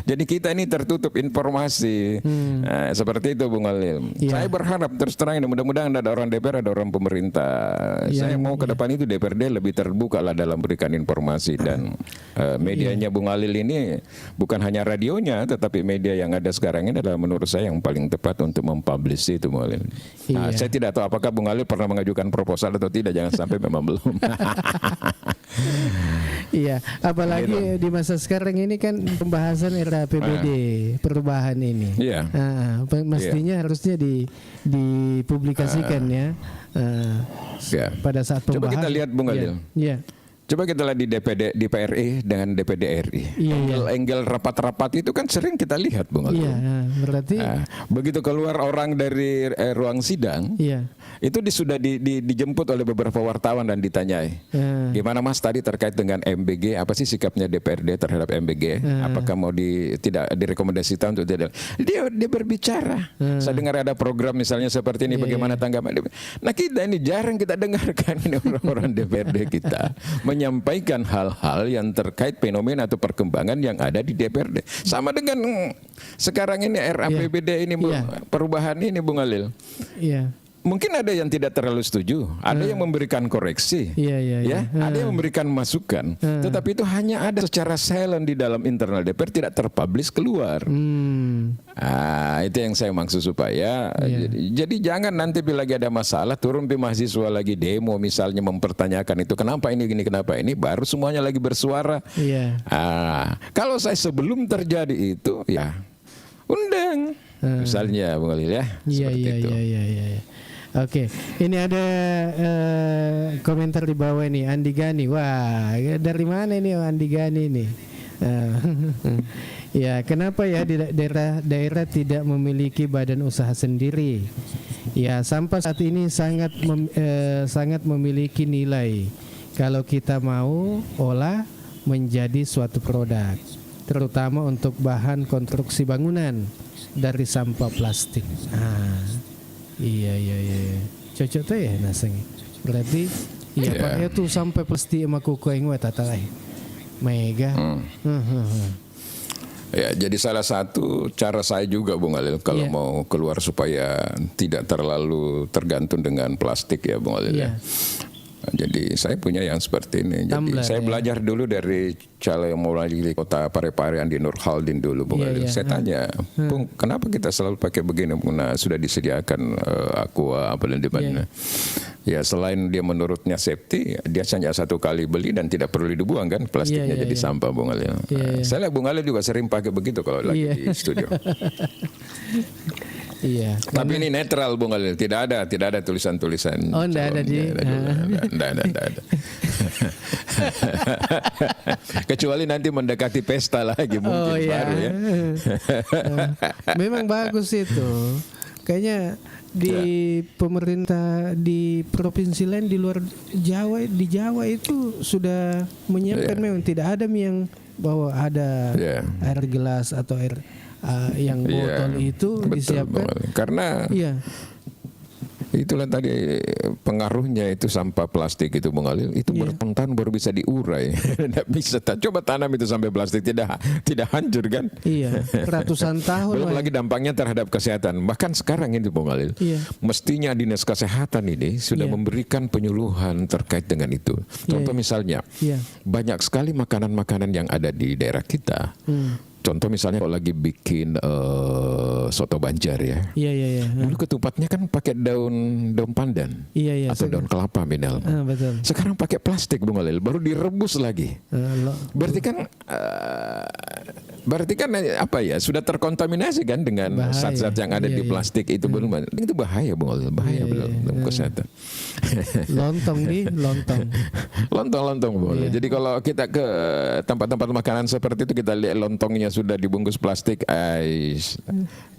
jadi kita ini tertutup informasi. Nah, seperti itu Bung Alil. Saya berharap terus terang ini mudah-mudahan ada orang DPR, ada orang pemerintah. Saya mau ke depan itu DPRD lebih terbuka lah dalam berikan informasi dan medianya Bung Alil ini bukan hanya radionya, tetapi media yang ada sekarang ini adalah menurut saya yang paling tepat untuk mempublish itu, Bung Alil. Nah, saya tidak tahu apakah Bung Alil pernah mengajukan proposal atau tidak, jangan sampai memang belum. Iya, apalagi di masa sekarang ini kan pembahasan era APBD perubahan ini. Mestinya harusnya dipublikasikan pada saat pembahasan. Coba kita lihat Bung Alil. Coba kita lihat di DPD, di PRI dengan DPD RI. Angle rapat-rapat itu kan sering kita lihat, Bung Alil. Berarti begitu keluar orang dari ruang sidang, itu sudah dijemput oleh beberapa wartawan dan ditanyai, gimana Mas tadi terkait dengan MBG, apa sih sikapnya DPRD terhadap MBG? Apakah mau tidak direkomendasikan untuk tidak? Dia berbicara. Saya dengar ada program misalnya seperti ini, bagaimana tanggapan? Nah kita ini jarang kita dengarkan ini orang-orang DPRD kita menyampaikan hal-hal yang terkait fenomena atau perkembangan yang ada di DPRD. Sama dengan sekarang ini RAPBD ini perubahan ini Bung Alil. Mungkin ada yang tidak terlalu setuju, ada yang memberikan koreksi, ada yang memberikan masukan, tetapi itu hanya ada secara silent di dalam internal DPR, tidak terpublish keluar. Itu yang saya maksud supaya, jadi jangan nanti bila lagi ada masalah turun pi mahasiswa lagi demo misalnya mempertanyakan itu kenapa ini gini kenapa ini, baru semuanya lagi bersuara. Kalau saya sebelum terjadi itu undang, misalnya Bung Alil seperti itu. Oke, ini ada komentar di bawah nih, Andi Gani. Wah, dari mana ini Andi Gani nih? Kenapa ya di daerah tidak memiliki badan usaha sendiri? Sampah saat ini sangat memiliki nilai. Kalau kita mau olah menjadi suatu produk, terutama untuk bahan konstruksi bangunan dari sampah plastik. Iya. Cocok tuh ya naseng. Berarti Pak itu sampai plastik emak kuku yang tatalai. Mega. Jadi salah satu cara saya juga Bung Alil kalau mau keluar supaya tidak terlalu tergantung dengan plastik ya Bung Alil. Jadi saya punya yang seperti ini. Jadi saya belajar dulu dari calon yang mulai di kota Parepare Andi Nurhaldin dulu Bung Alil. Saya tanya, Bung, kenapa kita selalu pakai begini? Nah, sudah disediakan aqua apa dan di mana? Selain dia menurutnya safety, dia hanya satu kali beli dan tidak perlu dibuang kan plastiknya jadi sampah Bung Alil. Saya lihat Bung Alil juga sering pakai begitu kalau lagi di studio. Tapi ini netral Bung Alil, tidak ada tulisan-tulisan. Oh, enggak ada di. Enggak ada. Kecuali nanti mendekati pesta lagi mungkin baru ya. Memang bagus itu. Kayaknya di pemerintah di provinsi lain di luar Jawa, di Jawa itu sudah menyiapkan memang tidak ada yang bawa ada air gelas atau air yang botol itu disiapkan karena itulah tadi pengaruhnya itu sampah plastik itu Bung Alil itu bertahun-tahun baru bisa diurai. Tidak bisa. Coba tanam itu sampai plastik tidak hancur kan? Ratusan tahun. Belum lagi dampaknya terhadap kesehatan. Bahkan sekarang ini Bung Alil, mestinya dinas kesehatan ini sudah memberikan penyuluhan terkait dengan itu. Contoh misalnya, banyak sekali makanan-makanan yang ada di daerah kita. Contoh misalnya kalau lagi bikin soto Banjar ya. Dulu ketupatnya kan pakai daun pandan atau daun kelapa minimal. Betul. Sekarang pakai plastik Bung Alil, baru direbus lagi. Berarti kan apa ya? Sudah terkontaminasi kan dengan zat-zat yang ada di plastik itu belum. Itu bahaya Bung Alil, bahaya dalam kesehatan. Lontong Bung Alil. Jadi kalau kita ke tempat-tempat makanan seperti itu kita lihat lontongnya sudah dibungkus plastik,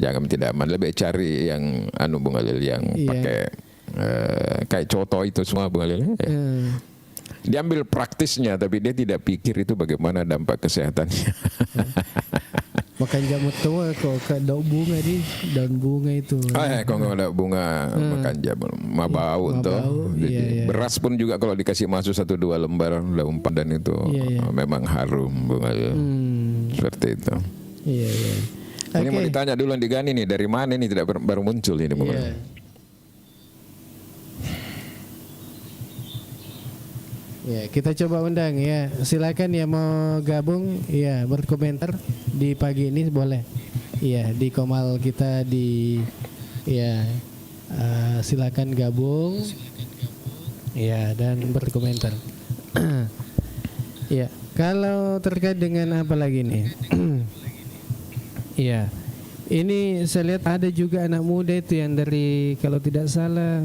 jangan tidak aman, lebih cari yang Bung Alil yang pakai kayak coto itu semua Bung Alil. Diambil praktisnya, tapi dia tidak pikir itu bagaimana dampak kesehatannya. Makan jamur tua kok ke daun bunga daun bunga itu. Kalau nggak ada bunga makan jamur, mabau tuh. Jadi beras pun juga kalau dikasih masuk 1-2 lembar daun pandan itu memang harum bunga. Seperti itu. Iya. Ini mau ditanya dulu di Gani nih, dari mana ini tidak baru muncul ini bunga? Ya, kita coba undang ya. Silakan ya mau gabung ya, berkomentar di pagi ini boleh. Iya, di Komal kita di ya silakan gabung. Ya, dan berkomentar. Ya, kalau terkait dengan apa lagi nih? Iya. Ini saya lihat ada juga anak muda itu yang dari kalau tidak salah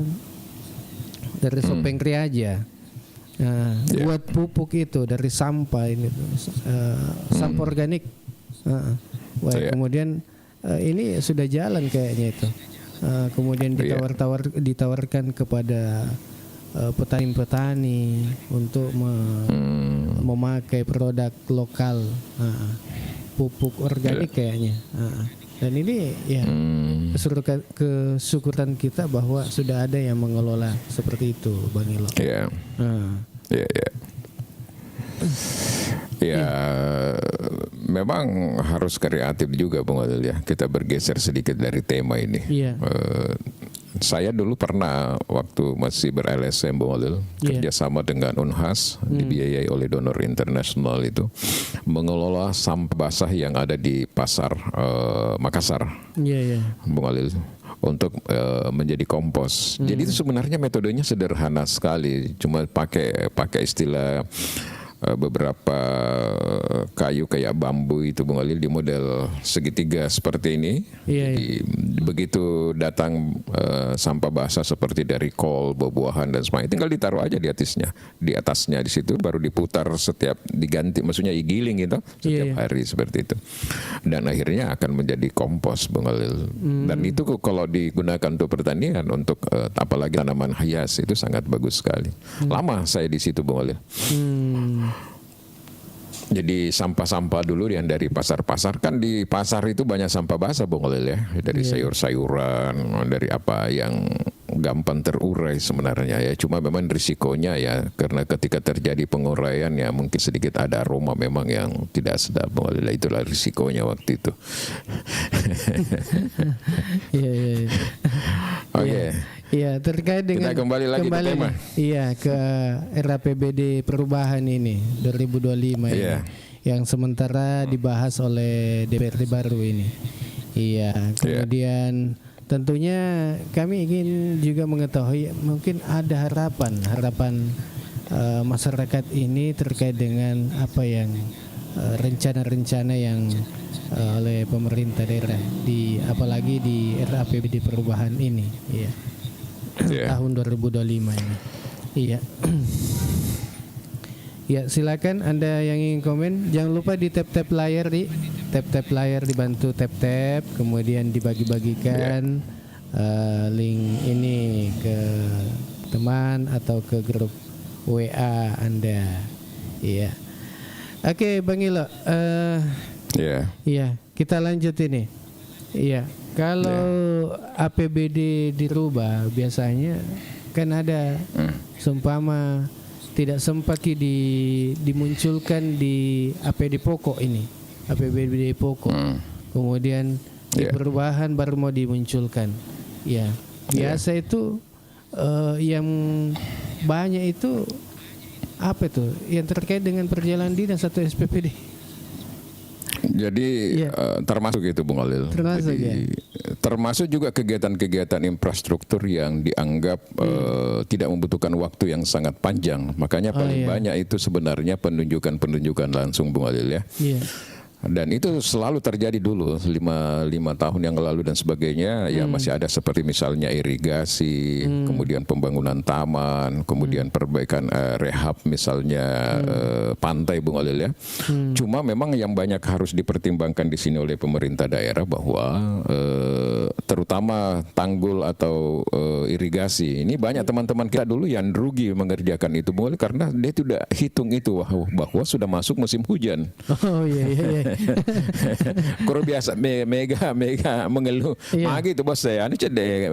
dari Sopeng Riaja. Buat pupuk itu dari sampah ini sampah organik. Kemudian ini sudah jalan kayaknya itu. Kemudian ditawarkan kepada petani-petani untuk memakai produk lokal, pupuk organik kayaknya. Dan ini ya kesyukuran kita bahwa sudah ada yang mengelola seperti itu, Bang Ilo. Ya, memang harus kreatif juga Bung Adil ya. Kita bergeser sedikit dari tema ini. Saya dulu pernah waktu masih ber-LSM Bung Adil, kerjasama dengan Unhas, dibiayai oleh donor internasional itu, mengelola sampah basah yang ada di pasar Makassar, Bung Adil, untuk menjadi kompos. Jadi itu sebenarnya metodenya sederhana sekali, cuma pakai istilah beberapa kayu kayak bambu itu Bung Alil di model segitiga seperti ini. Jadi begitu datang sampah basah seperti dari kol, buah-buahan dan sebagainya, tinggal ditaruh aja di atasnya di situ, baru diputar setiap diganti, maksudnya digiling gitu setiap hari seperti itu. Dan akhirnya akan menjadi kompos Bung Alil. Dan itu kalau digunakan untuk pertanian, untuk apalagi tanaman hias itu sangat bagus sekali. Lama saya di situ Bung Alil. Jadi sampah-sampah dulu yang dari pasar-pasar, kan di pasar itu banyak sampah basah Bung Alil ya, dari sayur-sayuran, dari apa yang gampang terurai sebenarnya ya. Cuma memang risikonya ya, karena ketika terjadi penguraian ya mungkin sedikit ada aroma memang yang tidak sedap Bung Alil. Itulah risikonya waktu itu. Oke. Iya, terkait dengan kita kembali lagi ke tema. Iya, ke RAPBD perubahan ini 2025 ini. Yang sementara dibahas oleh DPRD baru ini. Iya, kemudian tentunya kami ingin juga mengetahui mungkin ada harapan masyarakat ini terkait dengan apa yang rencana-rencana yang oleh pemerintah daerah apalagi di RAPBD perubahan ini, tahun 2025 ini. Ya, silakan Anda yang ingin komen, jangan lupa di tap layar layar, dibantu tap, kemudian dibagi-bagikan link ini ke teman atau ke grup WA Anda. Iya. Oke, Bang Ilo. Iya, kita lanjut ini. Iya, kalau APBD dirubah biasanya kan ada seumpama tidak sempat dimunculkan di APD pokok ini, APBD pokok. Kemudian di perubahan baru mau dimunculkan. Ya, biasa itu yang banyak itu apa itu? Yang terkait dengan perjalanan dinas atau SPPD. Jadi termasuk itu Bung Alil. Termasuk juga kegiatan-kegiatan infrastruktur yang dianggap tidak membutuhkan waktu yang sangat panjang. Makanya paling banyak itu sebenarnya penunjukan langsung Bung Alil ya. Dan itu selalu terjadi dulu 5 tahun yang lalu dan sebagainya. Ya masih ada seperti misalnya irigasi, kemudian pembangunan taman, kemudian perbaikan rehab misalnya pantai Bung Alil ya. Cuma memang yang banyak harus dipertimbangkan di sini oleh pemerintah daerah bahwa terutama tanggul atau irigasi ini banyak teman-teman kita dulu yang rugi mengerjakan itu Bung Alil, karena dia tidak hitung itu bahwa sudah masuk musim hujan. Oh iya. Kuro biasa mega mengeluh. Magi itu bos saya. Anu cede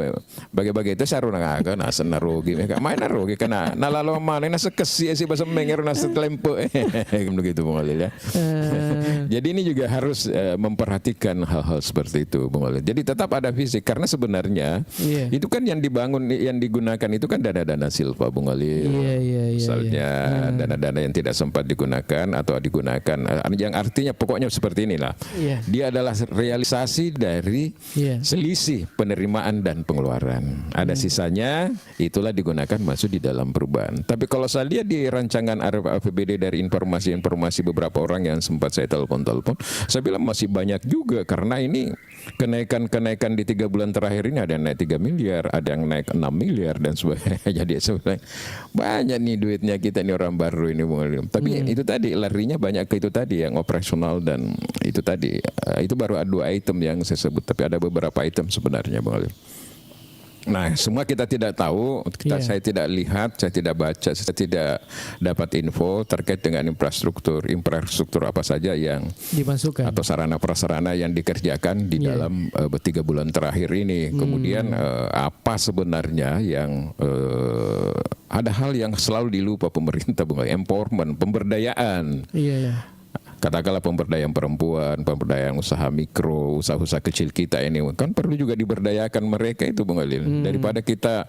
bagi-bagi itu saru nangaka nasa narugi mega main narugi karena nalalo mana nasa kesi si bahasa mengeru nasa telempo begitu Bung Alil ya. Jadi ini juga harus memperhatikan hal-hal seperti itu Bung Alil. Jadi tetap ada fisik karena sebenarnya itu kan yang dibangun yang digunakan itu kan dana-dana silva Bung Alil. Misalnya dana-dana yang tidak sempat digunakan atau digunakan yang artinya pokoknya seperti inilah. Dia adalah realisasi dari selisih penerimaan dan pengeluaran. Ada sisanya, itulah digunakan masuk di dalam perubahan. Tapi kalau saya lihat di rancangan APBD dari informasi-informasi beberapa orang yang sempat saya telepon, saya bilang masih banyak juga karena ini kenaikan di 3 bulan terakhir ini ada yang naik 3 miliar, ada yang naik 6 miliar dan sebagainya. Jadi sebenarnya banyak nih duitnya kita ini orang baru ini. Tapi itu tadi larinya banyak ke itu tadi yang operasional dan itu tadi itu baru ada 2 item yang saya sebut, tapi ada beberapa item sebenarnya Bang Alil. Nah, semua kita tidak tahu, saya tidak lihat, saya tidak baca, saya tidak dapat info terkait dengan infrastruktur apa saja yang dimasukkan atau sarana prasarana yang dikerjakan di dalam 3 bulan terakhir ini. Kemudian apa sebenarnya yang ada hal yang selalu dilupa pemerintah, empowerment, pemberdayaan. Katakanlah pemberdayaan perempuan, pemberdayaan usaha mikro, usaha-usaha kecil kita ini kan perlu juga diberdayakan mereka itu Bung Alil. Daripada kita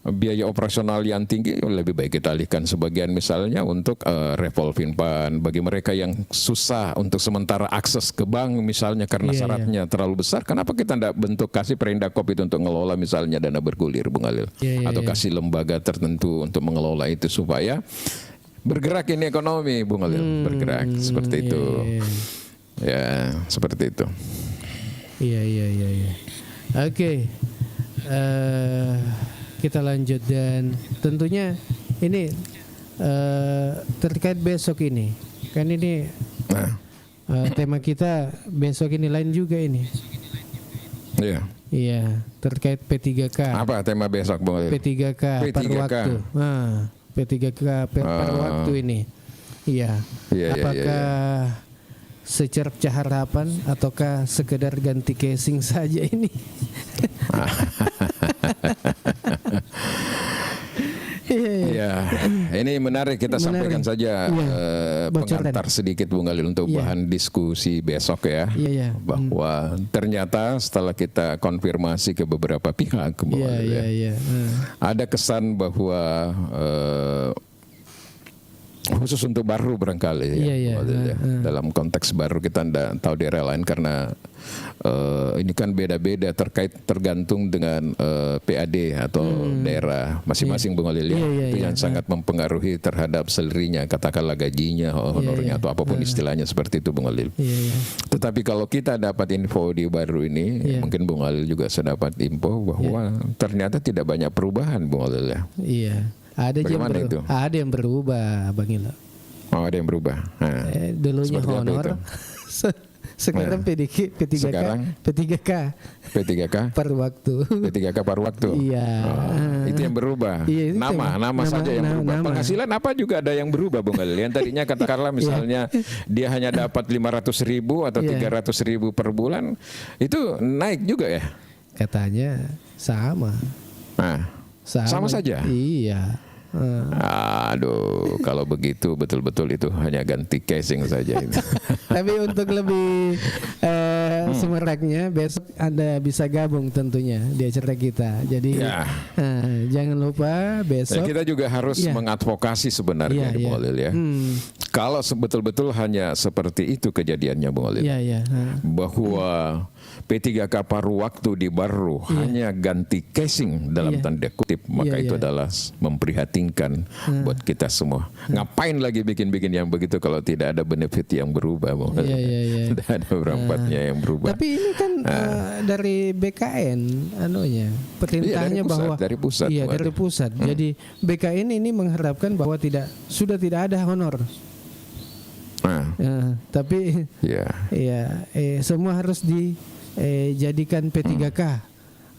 biaya operasional yang tinggi, lebih baik kita alihkan sebagian misalnya untuk revolving fund bagi mereka yang susah untuk sementara akses ke bank misalnya karena syaratnya terlalu besar. Kenapa kita tidak bentuk kasih Perindakop itu untuk mengelola misalnya dana bergulir Bung Alil, atau kasih lembaga tertentu untuk mengelola itu supaya bergerak ini ekonomi Bung Alil, bergerak seperti itu. Ya, seperti itu. Iya. Oke. Kita lanjut dan tentunya ini terkait besok ini. Kan ini tema kita besok ini lain juga ini. Iya, terkait P3K. Apa tema besok Bung Alil? P3K per waktu. P3K per waktu ini. Apakah secercah harapan ataukah sekedar ganti casing saja ini? Ini menarik kita sampaikan saja pengantar sedikit Bung Alil untuk bahan diskusi besok ya. Bahwa ternyata setelah kita konfirmasi ke beberapa pihak ada kesan bahwa khusus untuk baru barangkali dalam konteks baru kita tidak tahu daerah lain karena ini kan beda-beda tergantung dengan PAD atau daerah masing-masing Bung Alil itu yang sangat mempengaruhi terhadap salary-nya, katakanlah gajinya, honornya atau apapun istilahnya seperti itu Bung Alil. Tetapi kalau kita dapat info di baru ini mungkin Bung Alil juga sudah dapat info bahwa ternyata tidak banyak perubahan Bung Alil ya. Ada yang berubah Bang Ilo. Ada yang berubah. Dulunya honor. Sekarang P3K per waktu. P3K per waktu. Itu yang berubah. Nama saja yang berubah. Penghasilan apa juga ada yang berubah Bung Alil. Yang tadinya katakanlah misalnya dia hanya dapat 500.000 atau 300.000 per bulan, itu naik juga ya. Katanya sama. Sama saja. Iya. Aduh, kalau begitu betul-betul itu hanya ganti casing saja. Tapi untuk lebih semeraknya besok Anda bisa gabung tentunya di acara kita. Jadi jangan lupa besok. Kita juga harus mengadvokasi sebenarnya Bung Holil ya. Kalau betul-betul hanya seperti itu kejadiannya Bung Holil. Bahwa P3K paruh waktu di Baru hanya ganti casing dalam tanda kutip, maka itu adalah memprihatinkan buat kita semua. Ngapain lagi bikin-bikin yang begitu kalau tidak ada benefit yang berubah, tidak ada perampatnya yang berubah. Tapi ini kan dari BKN, perintahnya dari pusat. Iya, dari pusat. Jadi BKN ini mengharapkan bahwa sudah tidak ada honor. Tapi semua harus dijadikan P3K,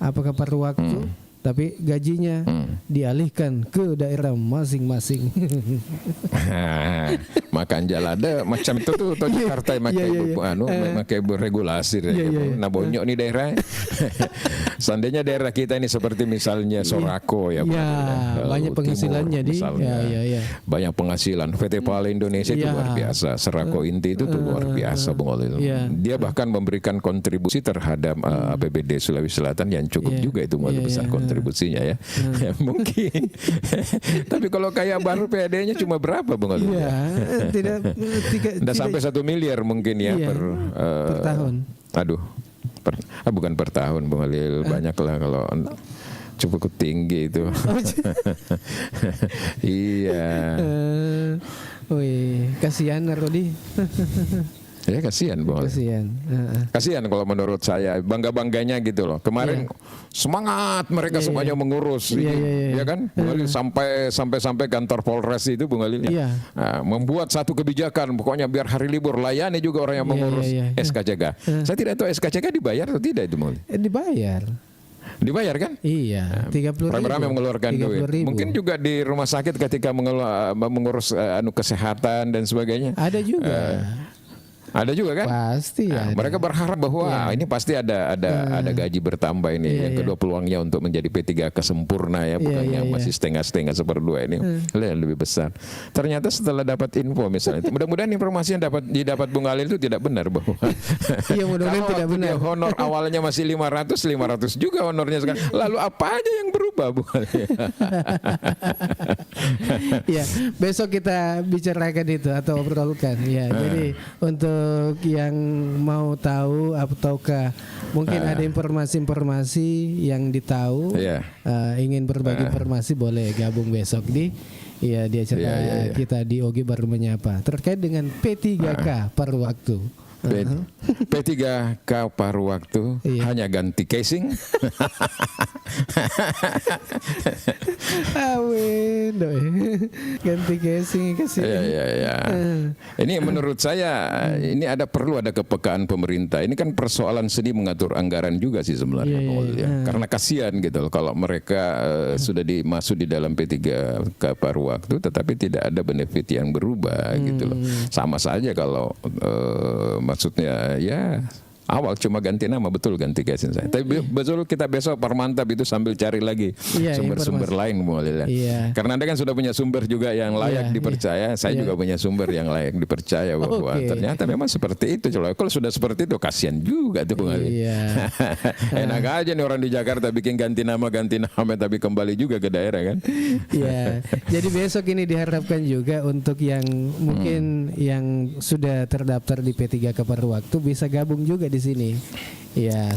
apakah paruh waktu, tapi gajinya dialihkan ke daerah masing-masing. Makan jalada macam itu tuh Jakarta pakai regulasi nah bonyok nih daerah. Seandainya daerah kita ini seperti misalnya Sorako banyak penghasilannya banyak penghasilan. PT PAL Indonesia itu luar biasa. Serako Inti itu tuh luar biasa Bung Holil. Dia bahkan memberikan kontribusi terhadap APBD Sulawesi Selatan yang cukup juga itu besar kontribusinya ya. Mungkin. Tapi kalau kayak Baru PAD-nya cuma berapa Bung Holil? Tidak sampai 1 miliar mungkin per tahun. Aduh. Bukan per tahun Bung Holil, banyak lah kalau cukup tinggi itu. Kasihan Rodi. Ya kasihan Bung. Kasihan kalau menurut saya, bangga-bangganya gitu loh. Kemarin semangat mereka semuanya mengurus ya kan? Bung Holil sampai kantor Polres itu Bung Holil membuat satu kebijakan, pokoknya biar hari libur layani juga orang yang mengurus SKCK. Saya tidak tahu SKCK dibayar atau tidak itu Bung Holil. Dibayar kan? Iya, 30.000. Rame-rame mengeluarkan duit. Mungkin juga di rumah sakit ketika mengurus kesehatan dan sebagainya. Ada juga. Ada juga kan? Pasti ada. Mereka berharap bahwa ini pasti ada gaji bertambah ini. Yang kedua peluangnya untuk menjadi P3K sempurna ya, bukan yang masih setengah-setengah seperdua ini lebih besar. Ternyata setelah dapat info misalnya, mudah-mudahan informasi yang didapat Bung Holil itu tidak benar bahwa mudah-mudahan tidak benar. Honor awalnya masih 500 juga honornya sekarang. Lalu apa aja yang berubah Bung Holil? Besok kita bicarakan itu atau obrolkan jadi untuk yang mau tahu ataukah mungkin ada informasi-informasi yang ditahu ingin berbagi informasi boleh gabung besok di acara kita di Ogi Baru Menyapa terkait dengan P3K paruh waktu. P3K paruh waktu hanya ganti casing. Ganti casing. Ini menurut saya ini perlu ada kepekaan pemerintah. Ini kan persoalan sedih mengatur anggaran juga sih sebenarnya karena kasihan gitu loh kalau mereka sudah masuk di dalam P3K paruh waktu tetapi tidak ada benefit yang berubah gitu loh. Sama saja kalau maksudnya awal cuma ganti nama, betul ganti casing saya. Tapi betul kita besok permantap itu sambil cari lagi sumber-sumber lain boleh Karena Anda kan sudah punya sumber juga yang layak dipercaya, saya juga punya sumber yang layak dipercaya bahwa ternyata memang seperti itu. Kalau sudah seperti itu kasihan juga tuh Bung Holil. Enak aja nih orang di Jakarta bikin ganti nama tapi kembali juga ke daerah kan. Jadi besok ini diharapkan juga untuk yang mungkin yang sudah terdaftar di P3K paruh waktu bisa gabung juga di sini.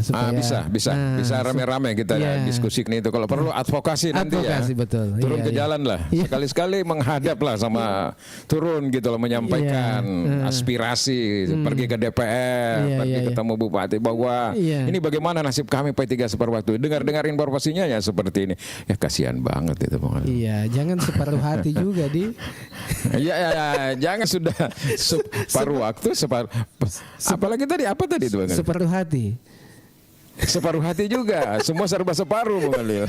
Supaya bisa rame-rame kita diskusikan itu. Kalau perlu advokasi nanti betul. Turun ke jalan lah. Sekali-sekali menghadap lah sama turun gitu loh, menyampaikan aspirasi, pergi ke DPR, pergi ketemu bupati bahwa ini bagaimana nasib kami P3K separuh waktu. Dengar informasinya seperti ini. Kasihan banget itu Bang. Jangan separuh hati juga jangan sudah separuh waktu apalagi tadi apa tadi itu Bang? Separuh hati. Separuh hati juga, semua serba separuh Bung Holil.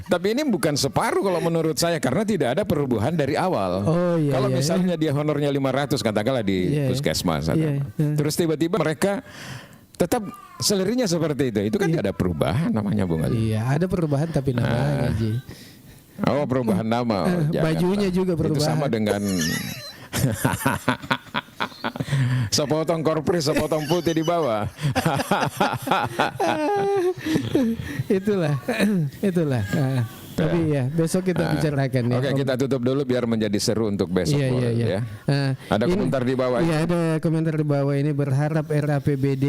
Tapi ini bukan separuh kalau menurut saya karena tidak ada perubahan dari awal. Kalau misalnya dia honornya 500 katakanlah di puskesmas, terus tiba-tiba mereka tetap salarinya seperti itu kan tidak ada perubahan namanya Bung Holil. Ada perubahan tapi nama gaji. Perubahan nama. Bajunya juga perubahan. Itu sama dengan Sepotong korpri, sepotong putih di bawah. itulah. Tapi ya besok kita bicarakan ya. Oke, kita tutup dulu biar menjadi seru untuk besok. Iya. Ya. Ada komentar di bawah. Iya, ada komentar di bawah ini, berharap RAPBD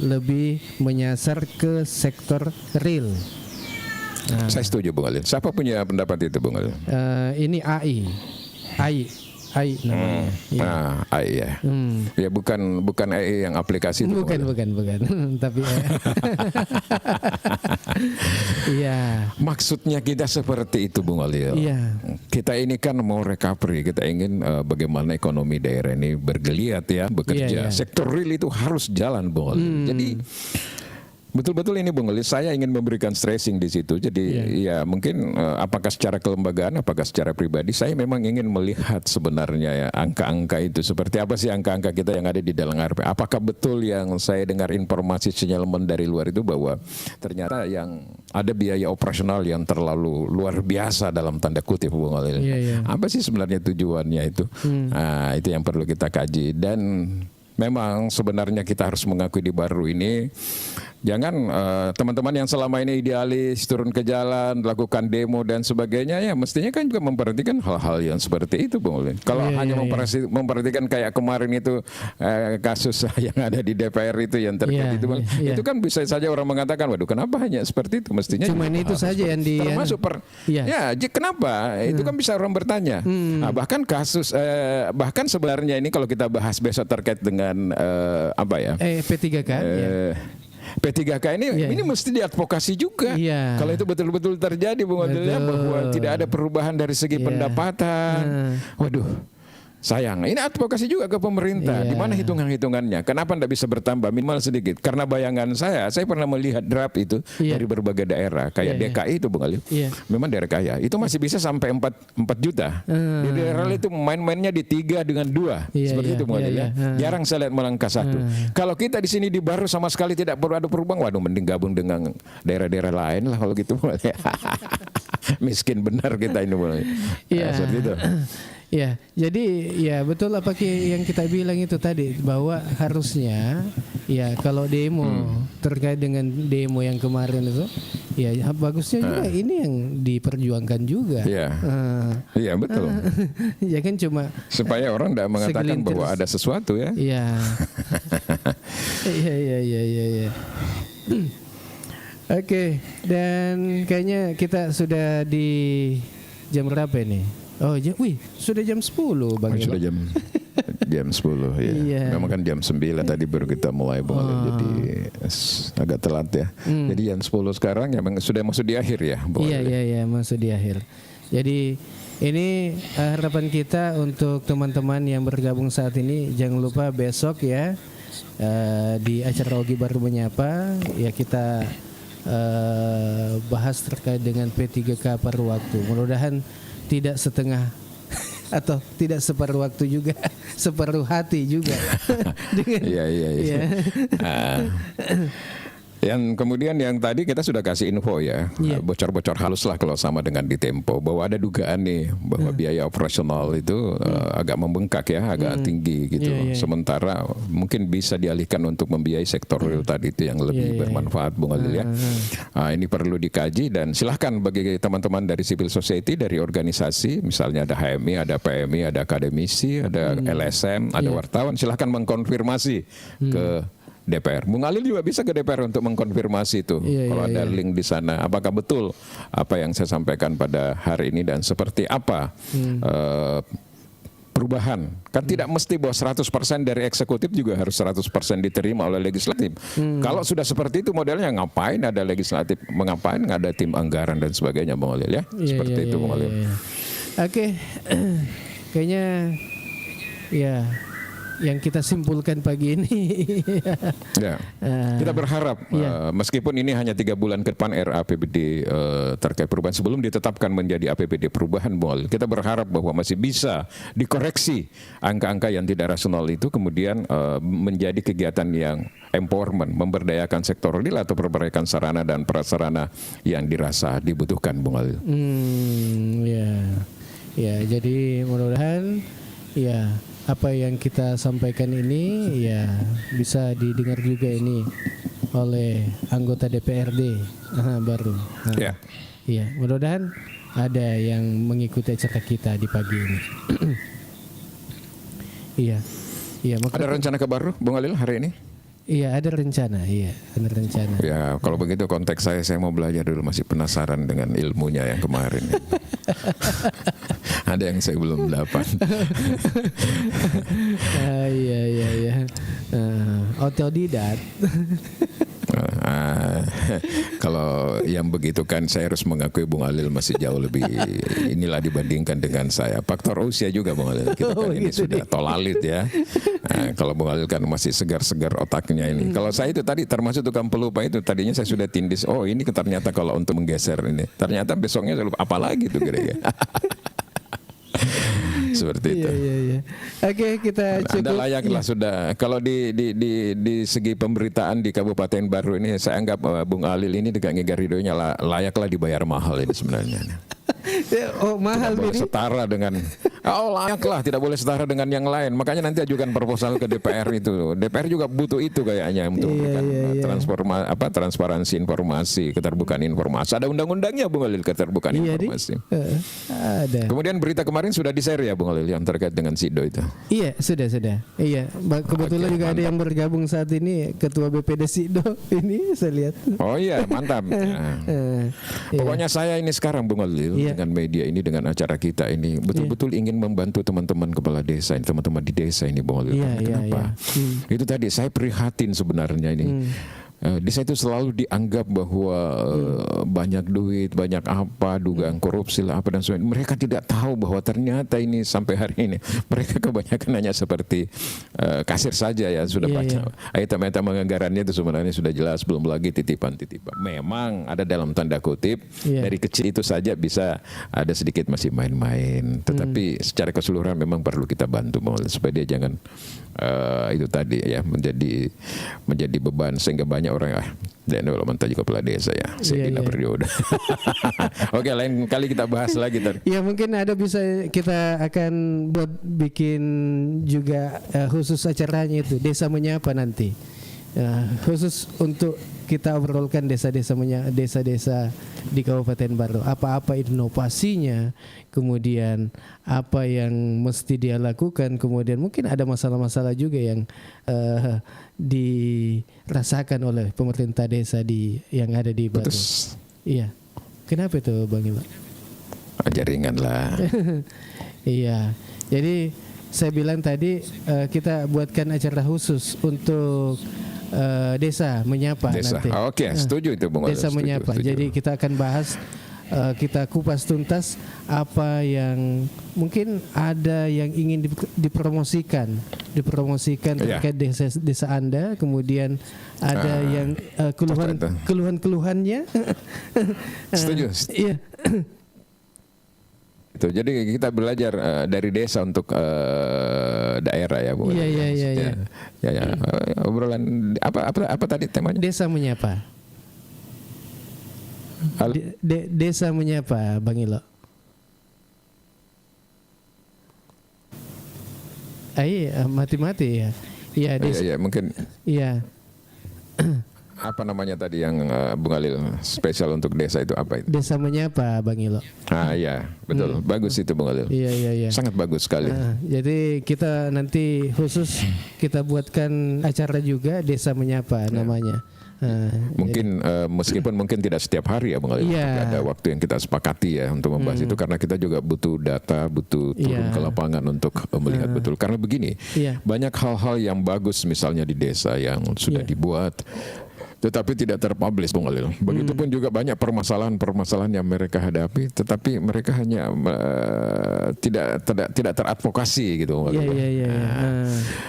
lebih menyasar ke sektor real. Saya setuju Bung Alin. Siapa punya pendapat itu Bung Alin? Ini AI namanya. AI ya. Ya bukan AI yang aplikasi itu. Bukan. Tapi iya. Maksudnya kita seperti itu Bung Alil. Iya. Kita ini kan mau recovery, kita ingin bagaimana ekonomi daerah ini bergeliat ya, bekerja. Iya. Sektor real itu harus jalan Bung Alil. Jadi betul-betul ini Bung Alil, saya ingin memberikan stressing di situ. Jadi ya mungkin apakah secara kelembagaan, apakah secara pribadi, saya memang ingin melihat sebenarnya ya angka-angka itu seperti apa sih angka-angka kita yang ada di dalam RP. Apakah betul yang saya dengar informasi sinyalemen dari luar itu bahwa ternyata yang ada biaya operasional yang terlalu luar biasa dalam tanda kutip Bung Alil. Apa sih sebenarnya tujuannya itu? Nah, itu yang perlu kita kaji. Dan memang sebenarnya kita harus mengakui di baru ini, jangan teman-teman yang selama ini idealis turun ke jalan, lakukan demo dan sebagainya, ya mestinya kan juga memperhatikan hal-hal yang seperti itu Bung Ulin. Kalau hanya memperhatikan kayak kemarin itu kasus yang ada di DPR itu yang terjadi itu, itu kan bisa saja orang mengatakan, waduh kenapa hanya seperti itu, mestinya cuman itu saja yang di termasuk kenapa itu kan bisa orang bertanya. Nah, bahkan kasus bahkan sebenarnya ini kalau kita bahas besok terkait dengan P3K P3K ini mesti diadvokasi juga. Kalau itu betul-betul terjadi Bung Adil, bahwa tidak ada perubahan dari segi pendapatan. Waduh, sayang. Ini advokasi juga ke pemerintah. Di mana hitungan-hitungannya? Kenapa tidak bisa bertambah minimal sedikit? Karena bayangan saya pernah melihat draft itu dari berbagai daerah. Kayak DKI itu Bung Alif. Memang daerah kaya. Itu masih bisa sampai 4 juta. Di daerah itu main-mainnya di 3 dengan 2. Seperti itu Bung Alif. Jarang saya lihat melangkah 1. Kalau kita di sini di Baru sama sekali tidak perlu ada perubahan. Waduh, mending gabung dengan daerah-daerah lain lah kalau gitu. Miskin benar kita ini Bung Alif. Seperti itu. Ya, jadi ya betul apa yang kita bilang itu tadi, bahwa harusnya ya kalau demo terkait dengan demo yang kemarin itu, ya bagusnya juga ini yang diperjuangkan juga. Iya betul. Ya kan cuma supaya orang tidak mengatakan bahwa ada sesuatu ya. Iya. Iya. Oke, dan kayaknya kita sudah di jam berapa ini? Oh, sudah jam 10 Bang. Sudah jam 10 ya. Memang kan jam 9 tadi baru kita mulai Bang. Jadi agak telat ya. Jadi jam 10 sekarang ya sudah masuk di akhir ya Bang. Iya, masuk di akhir. Jadi ini harapan kita untuk teman-teman yang bergabung saat ini, jangan lupa besok ya di acara Ogi Baru Menyapa ya kita bahas terkait dengan P3K paruh waktu. Mudah-mudahan tidak setengah atau tidak separuh waktu juga, separuh hati juga. Iya. Yang kemudian yang tadi kita sudah kasih info ya, bocor-bocor halus lah kalau sama dengan di Tempo, bahwa ada dugaan nih bahwa biaya operasional itu agak membengkak ya, agak tinggi gitu. Sementara mungkin bisa dialihkan untuk membiayai sektor real tadi itu yang lebih bermanfaat Bung Adil ya. Ini perlu dikaji dan silahkan bagi teman-teman dari civil society, dari organisasi, misalnya ada HMI, ada PMI, ada akademisi, ada LSM, ada wartawan, silahkan mengkonfirmasi ke DPR. Bung Alil juga bisa ke DPR untuk mengkonfirmasi itu. Kalau ada link di sana, apakah betul apa yang saya sampaikan pada hari ini dan seperti apa perubahan. Kan tidak mesti bahwa 100% dari eksekutif juga harus 100% diterima oleh legislatif. Kalau sudah seperti itu modelnya, ngapain ada legislatif, mengapain nggak ada tim anggaran dan sebagainya Bung Alil ya. Seperti itu Bung Alil. Oke. Kayaknya ya yang kita simpulkan pagi ini. Kita berharap meskipun ini hanya 3 bulan ke depan RAPBD terkait perubahan sebelum ditetapkan menjadi APBD perubahan Bung, kita berharap bahwa masih bisa dikoreksi angka-angka yang tidak rasional itu, kemudian menjadi kegiatan yang empowerment, memberdayakan sektor real atau perbaikan sarana dan prasarana yang dirasa dibutuhkan Bung Alil. Ya, jadi mudah-mudahan apa yang kita sampaikan ini ya bisa didengar juga ini oleh anggota DPRD baru. Ya. Iya, mudah-mudahan ada yang mengikuti acara kita di pagi ini. Iya. Iya, Ada rencana ke baru Bung Alil hari ini? Iya, ada rencana. Ya, kalau begitu konteks saya mau belajar dulu, masih penasaran dengan ilmunya yang kemarin. Ada yang saya belum dapat. Iya. Otodidak. Kalau yang begitu kan saya harus mengakui Bung Alil masih jauh lebih inilah dibandingkan dengan saya. Faktor usia juga Bung Alil. Kita kan ini gitu sudah tolalit ya. Kalau Bung Alil kan masih segar-segar otaknya ini. Kalau saya itu tadi termasuk tukang pelupa itu, tadinya saya sudah tindis. Oh ini ternyata kalau untuk menggeser ini. Ternyata besoknya saya lupa apa lagi tuh kira-kira. Seperti itu. Iya. Oke, kita cukup. Anda layaklah sudah. Kalau di segi pemberitaan di Kabupaten Baru ini, saya anggap Bung Alil ini dengan Ngigaridonya layaklah dibayar mahal ini sebenarnya. Oh, mahal tidak boleh ini. setara dengan layaklah tidak boleh setara dengan yang lain. Makanya nanti ajukan proposal ke DPR itu. DPR juga butuh itu kayaknya untuk memberikan transparansi informasi, keterbukaan informasi. Ada undang-undangnya Bung Alil keterbukaan informasi. Ada. Kemudian berita kemarin sudah di-share ya Bung Alil yang terkait dengan SIDO itu. Iya, sudah. Iya, kebetulan juga ada yang bergabung saat ini Ketua BPD SIDO ini saya lihat. Oh iya, mantap. Pokoknya saya ini sekarang Bung Alil dengan media ini, dengan acara kita ini betul-betul ingin membantu teman-teman kepala desa, teman-teman di desa ini Bung Alil. Kenapa? Itu tadi saya prihatin sebenarnya ini. Desa itu selalu dianggap bahwa banyak duit, banyak apa, dugaan korupsi lah apa dan sebagainya. Mereka tidak tahu bahwa ternyata ini sampai hari ini mereka kebanyakan hanya seperti kasir saja ya, sudah baca. Item-item anggarannya itu sebenarnya sudah jelas, belum lagi titipan-titipan. Memang ada dalam tanda kutip dari kecil itu saja bisa ada sedikit masih main-main, tetapi secara keseluruhan memang perlu kita bantu supaya dia jangan itu tadi ya menjadi beban sehingga banyak orang dan development tadi kepala desa ya sekina periode. Oke, lain kali kita bahas lagi tadi. Ya mungkin ada bisa kita akan buat bikin juga khusus acaranya itu Desa Menyapa nanti. Khusus untuk kita obrolkan desa-desa di Kabupaten Baru, apa-apa inovasinya, kemudian apa yang mesti dia lakukan, kemudian mungkin ada masalah-masalah juga yang dirasakan oleh pemerintah desa yang ada di Baru. Iya. Kenapa itu Bang Iba? Jaringan lah. Iya. Jadi saya bilang tadi kita buatkan acara khusus untuk Desa Menyapa nanti. Oke, setuju itu Bung. Desa Menyapa. Setuju. Jadi kita akan bahas, kita kupas tuntas apa yang mungkin ada yang ingin dipromosikan terkait desa Anda, kemudian ada yang keluhan-keluhannya. Setuju. Iya. Jadi kita belajar dari desa untuk daerah ya Bu. Iya. Ya. Obrolan apa tadi temanya? Desa Menyapa. Desa Menyapa Bang Ilo. Iya, mati-mati ya. Iya, desa. Iya, mungkin. Iya. Apa namanya tadi yang Bung Alil spesial untuk desa itu apa itu? Desa Menyapa Bang Ilo. Iya, betul. Bagus itu Bung Alil. Iya. Sangat bagus sekali. Jadi kita nanti khusus kita buatkan acara juga Desa Menyapa namanya. Mungkin meskipun mungkin tidak setiap hari ya Bung Alil, ada waktu yang kita sepakati ya untuk membahas itu, karena kita juga butuh data, butuh turun ke lapangan untuk melihat betul. Karena begini, banyak hal-hal yang bagus misalnya di desa yang sudah dibuat tetapi tidak terpublish Bung Alil. Begitupun juga banyak permasalahan yang mereka hadapi, tetapi mereka hanya tidak teradvokasi gitu.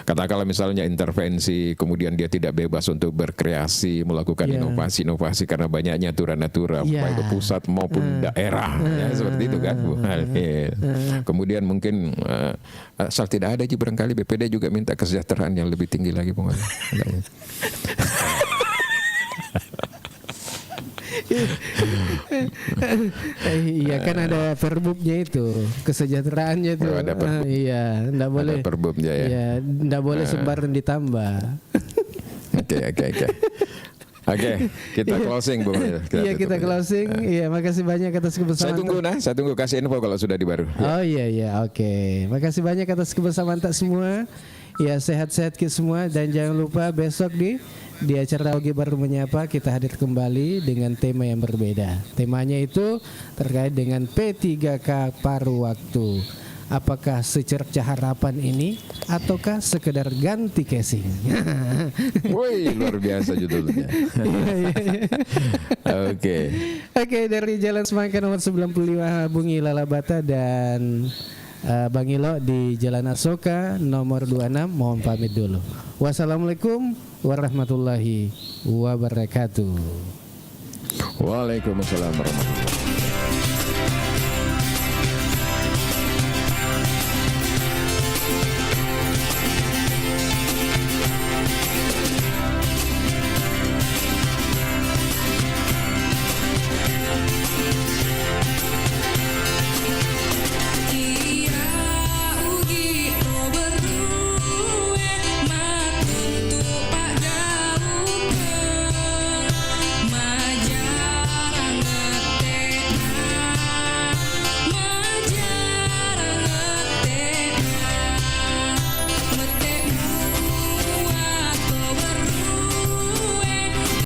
Katakanlah misalnya intervensi, kemudian dia tidak bebas untuk berkreasi, melakukan inovasi karena banyaknya aturan-aturan baik ke pusat maupun daerah, seperti itu kan Bung Alil. Kemudian mungkin asal tidak ada barangkali BPD juga minta kesejahteraan yang lebih tinggi lagi Bung Alil. Iya kan ada verbubnya itu, kesejahteraannya itu. Oh, ada verbub. Iya, enggak boleh. Ada verbubnya ya. Iya, enggak boleh sembarang ditambah. Oke, kita closing Bung. Kita closing. Iya, makasih banyak atas kebersamaan. Saya tunggu kasih info kalau sudah di baru. Oh iya, oke. Makasih banyak atas kebersamaan tak semua. Ya, sehat-sehat kita semua dan jangan lupa besok di acara Ogi Baru Menyapa kita hadir kembali dengan tema yang berbeda. Temanya itu terkait dengan P3K paruh waktu. Apakah secercah harapan ini ataukah sekedar ganti casing? Woi, luar biasa judulnya. Oke, dari Jalan Semangka nomor 95 Bungi Lalabata dan Bang Ilo di Jalan Asoka nomor 26. Mohon pamit dulu. Wassalamualaikum warahmatullahi wabarakatuh. Waalaikumsalam warahmatullahi wabarakatuh.